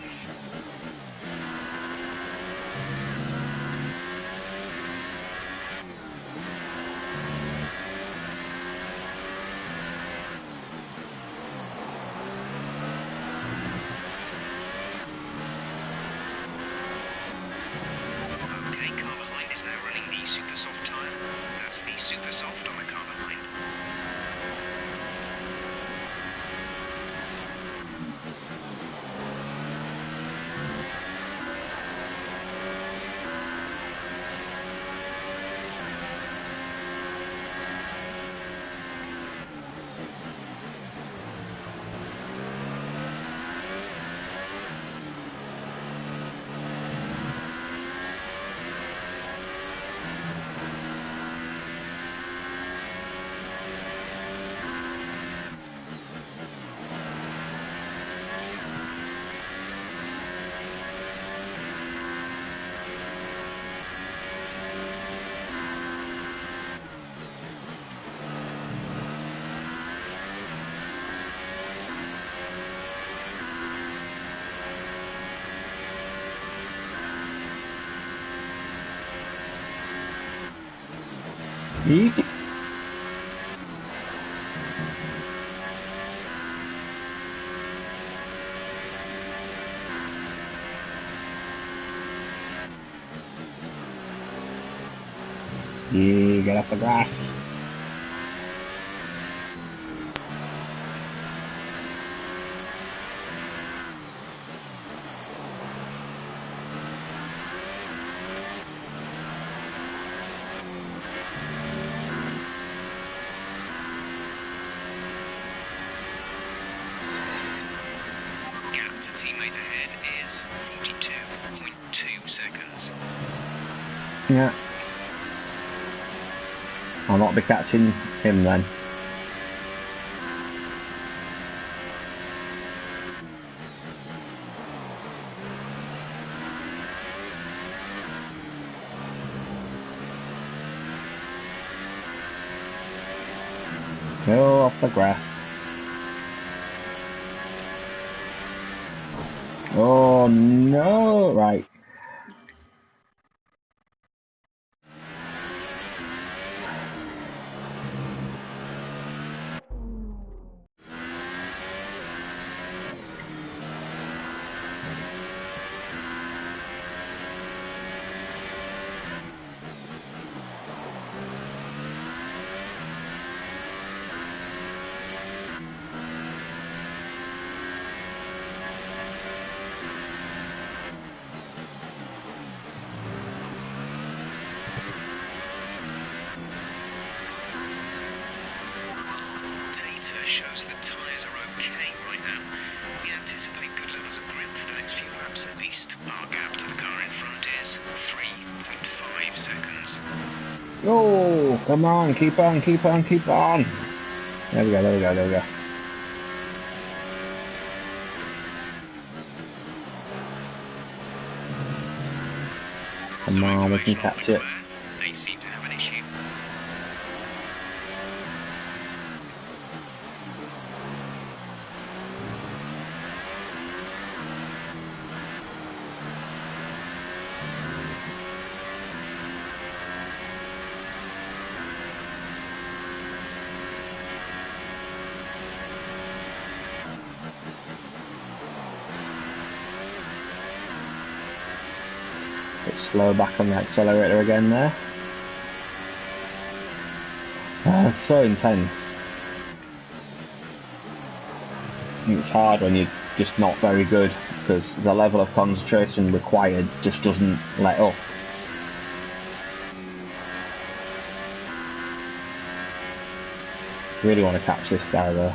Okay, car behind is now running the super soft tyre. That's the super soft on the car behind. Eek. Yeah, get off the grass. Gap to teammate ahead is 42.2 seconds. Yeah. I'll not be catching him then. Go off the grass. Oh no! Right. Data shows the tyres are okay right now. We anticipate good levels of grip for the next few laps at least. Our gap to the car in front is 3.5 seconds. Oh, come on, keep on, keep on, keep on. There we go, there we go, there we go. Come on, we can catch it. They seem to have an issue. Bit slow back on the accelerator again there. It's so intense. It's hard when you're just not very good because the level of concentration required just doesn't let up. Really want to catch this guy though.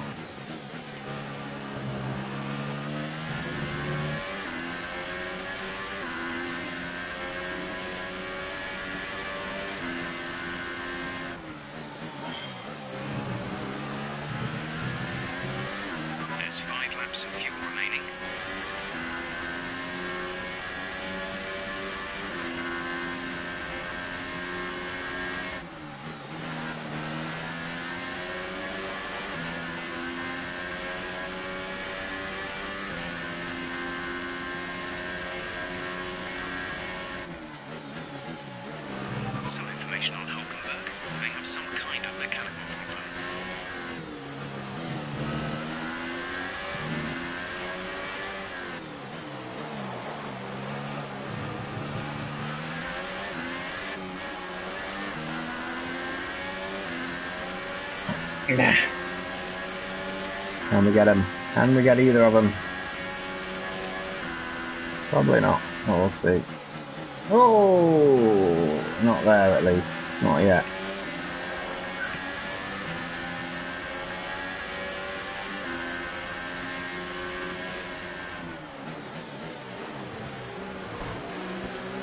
There's 5 laps of fuel remaining. Some information on Hulkenberg. They have some kind of mechanical problem. Nah. Can we get him? Can we get either of them? Probably not. Well, we'll see. Oh, not there at least. Not yet.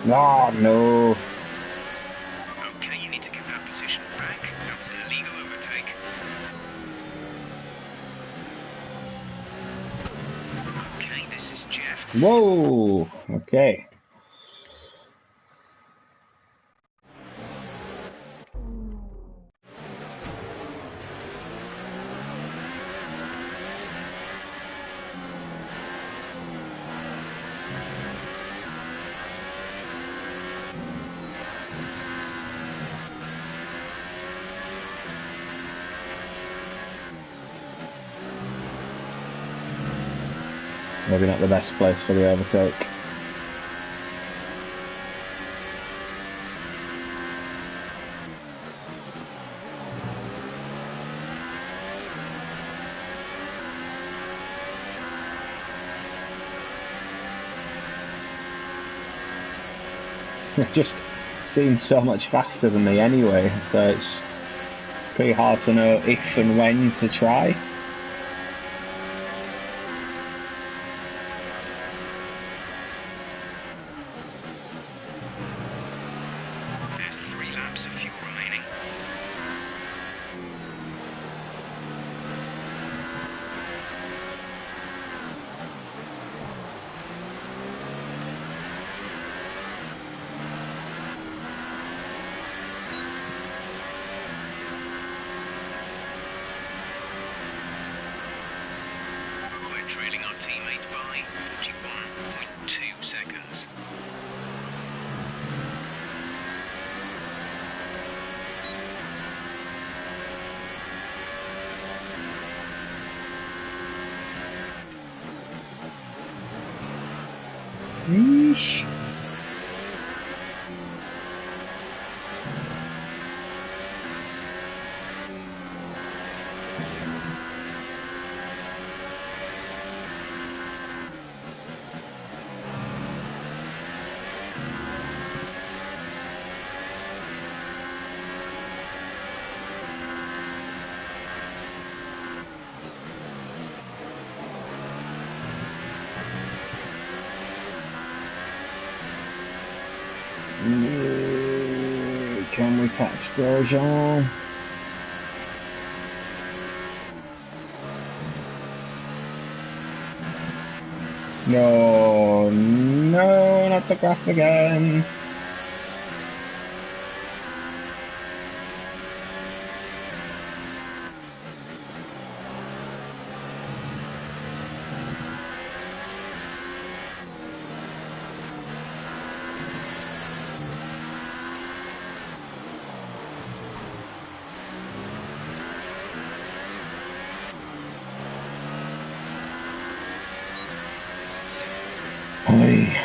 Oh, no. Okay, you need to give that position back. That was an illegal overtake. Okay, this is Jeff. Whoa. Okay. Maybe not the best place for the overtake. It just seems so much faster than me anyway, so it's pretty hard to know if and when to try. There's 3 laps of fuel remaining. We're trailing our teammate by 41.2 seconds. Yeesh. Can we catch Grosjean? No, no, not the graph again. Hey.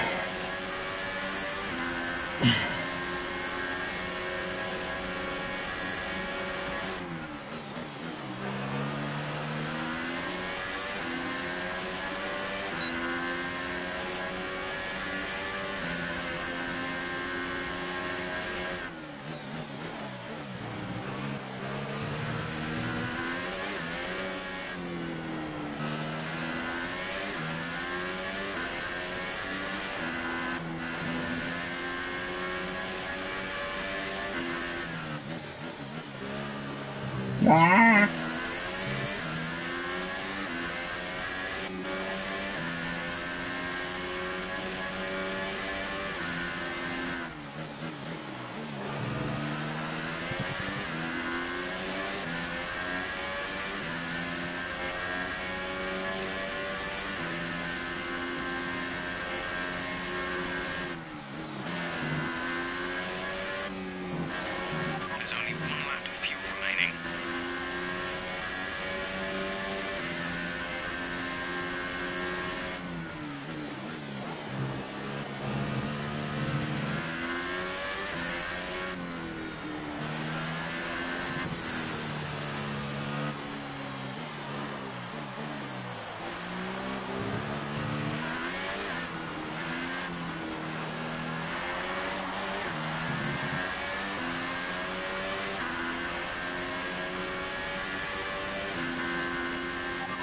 Ah. There's only one lap of fuel remaining.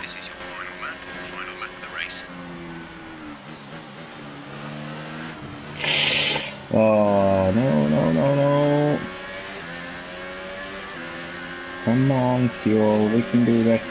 This is your final lap of the race. Oh, no. Come on, Fuel, we can do this.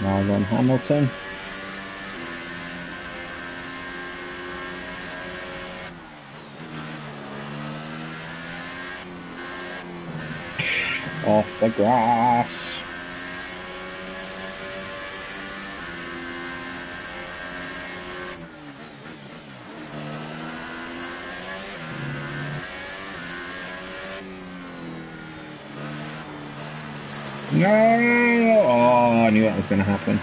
Now then, Hamilton. Off the grass. No! Oh, I knew that was going to happen.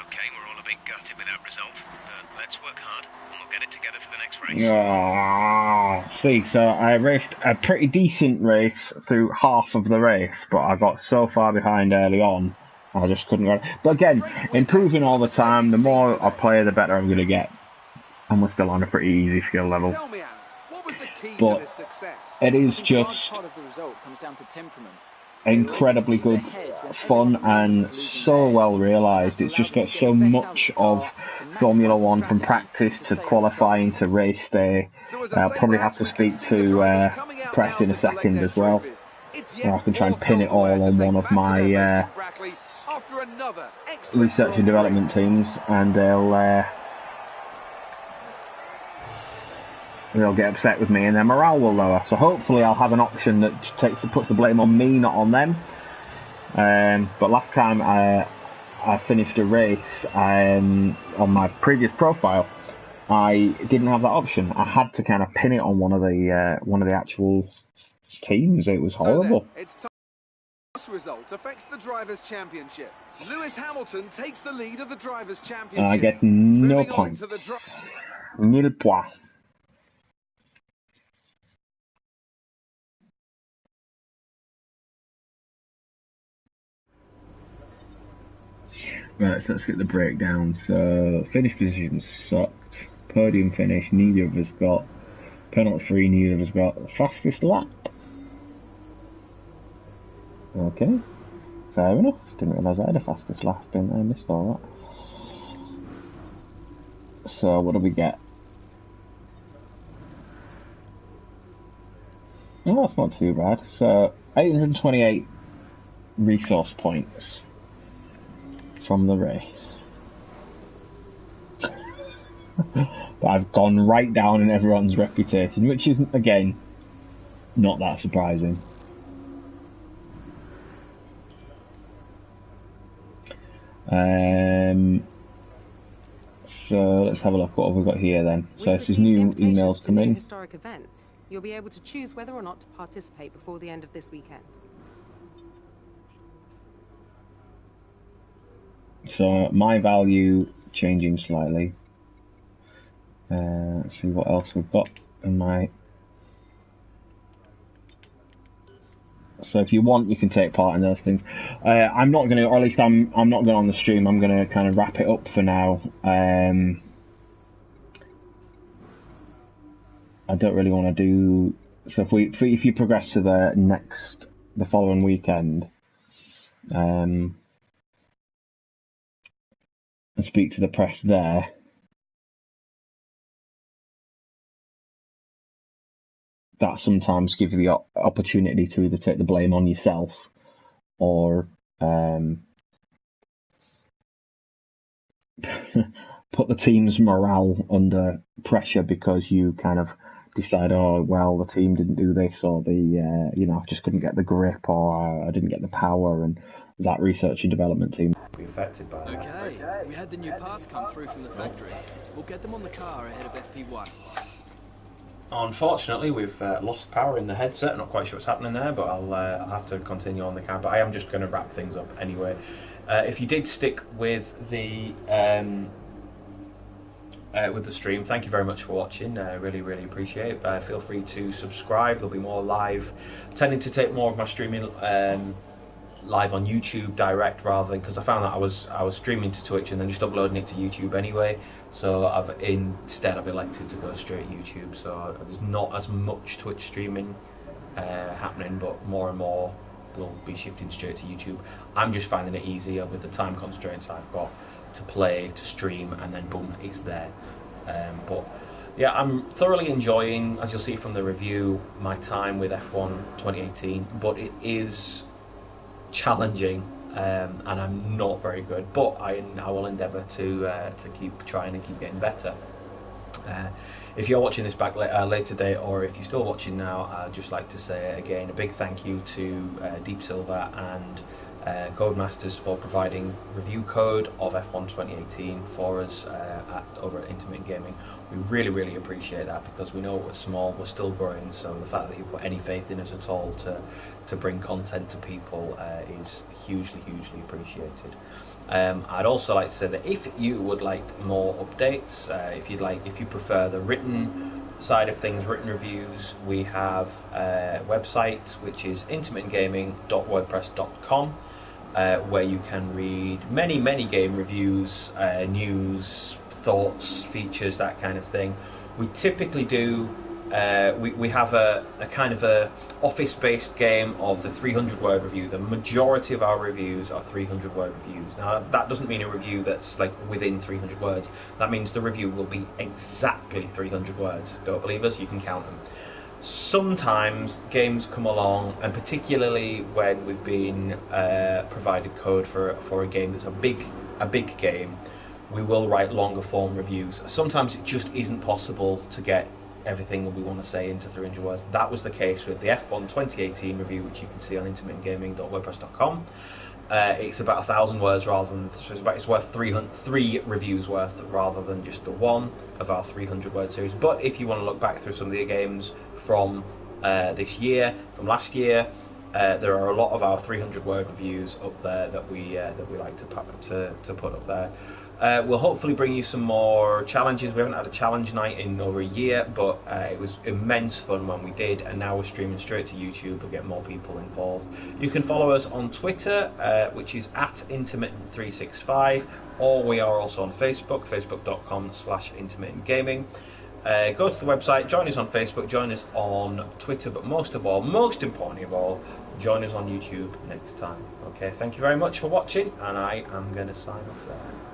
Okay, we're all a bit gutted with that result, but let's work hard and we'll get it together for the next race. See, so I raced a pretty decent race through half of the race, but I got so far behind early on, I just couldn't go. But again, improving all the time, the more I play, the better I'm going to get. And we're still on a pretty easy skill level. Tell me, Ant, what was the key But to this success? it is I think a large just part of the result comes down to temperament. incredibly good fun and so well realised. It's just got so much of Formula One from practice to qualifying to race day. I'll probably have to speak to Press in a second as well. Or I can try and pin it all on one of my research and development teams, and they'll get upset with me, and their morale will lower. So hopefully I'll have an option that puts the blame on me, not on them. But last time I finished a race on my previous profile, I didn't have that option. I had to kind of pin it on one of the actual teams. It was horrible. So it's time. This result affects the Drivers' Championship. Lewis Hamilton takes the lead of the Drivers' Championship. I get no Moving on points. to the Nil points. Right, so let's get the breakdown. So, finish position sucked. Podium finish, neither of us got. Penalty free, neither of us got. Fastest lap. Okay, fair enough. Didn't realise I had a fastest lap, didn't I? Missed all that. So what do we get? Oh, that's not too bad. So 828 resource points from the race. But I've gone right down in everyone's reputation, which is, again, not that surprising. So let's have a look. What have we got here then? So if there's new emails come in. Historic events. You'll be able to choose whether or not to participate before the end of this weekend. So my value changing slightly. Let's see what else we've got in my. So if you want, you can take part in those things. I'm not going to, or at least I'm not going on the stream. I'm going to kind of wrap it up for now. I don't really want to do. So if you progress to the following weekend, and speak to the press there. That sometimes gives you the opportunity to either take the blame on yourself or put the team's morale under pressure because you kind of decide, oh, well, the team didn't do this, or I just couldn't get the grip, or I didn't get the power, and that research and development team will be affected by that. Okay, we had the new parts come through from the factory. We'll get them on the car ahead of FP1. Unfortunately, we've lost power in the headset. I'm not quite sure what's happening there, but I'll have to continue on the camera. But I am just going to wrap things up anyway. If you did stick with the stream, thank you very much for watching. Really, really appreciate it. Feel free to subscribe. There'll be more live. I'm tending to take more of my streaming live on YouTube direct rather than, because I found that I was streaming to Twitch and then just uploading it to YouTube anyway. So I've elected to go straight YouTube. So there's not as much Twitch streaming happening, but more and more will be shifting straight to YouTube. I'm just finding it easier with the time constraints I've got to play, to stream, and then boom, it's there. But yeah, I'm thoroughly enjoying, as you'll see from the review, my time with F1 2018, but it is challenging, and I'm not very good, but I will endeavour to keep trying and keep getting better. If you're watching this back later date, or if you're still watching now, I'd just like to say again a big thank you to Deep Silver and Codemasters for providing review code of F1 2018 for us over at Intermittent Gaming. We really, really appreciate that, because we know we're small, we're still growing, so the fact that you put any faith in us at all to bring content to people is hugely, hugely appreciated. I'd also like to say that if you would like more updates, if you prefer the written side of things, written reviews, we have a website which is intermittentgaming.wordpress.com, where you can read many game reviews, news, thoughts, features, that kind of thing. We typically do we have a kind of a office-based game of the 300-word review. The majority of our reviews are 300-word reviews. Now, that doesn't mean a review that's like within 300 words. That means the review will be exactly 300 words. Don't believe us? You can count them. Sometimes games come along, and particularly when we've been provided code for a game that's a big game, we will write longer form reviews. Sometimes it just isn't possible to get everything that we want to say into 300 words. That was the case with the F1 2018 review, which you can see on intermittentgaming.wordpress.com. It's about 1,000 words rather than, so it's worth 3 reviews worth rather than just the one of our 300 word series. But if you want to look back through some of the games from this year, from last year, there are a lot of our 300 word reviews up there that we like to put up there. We'll hopefully bring you some more challenges. We haven't had a challenge night in over a year, but it was immense fun when we did, and now we're streaming straight to YouTube to get more people involved. You can follow us on Twitter, which is @intermittent365, or we are also on Facebook, facebook.com/intermittentgaming. Go to the website, join us on Facebook, join us on Twitter, but most importantly of all, join us on YouTube next time. Okay, thank you very much for watching, and I am going to sign off there.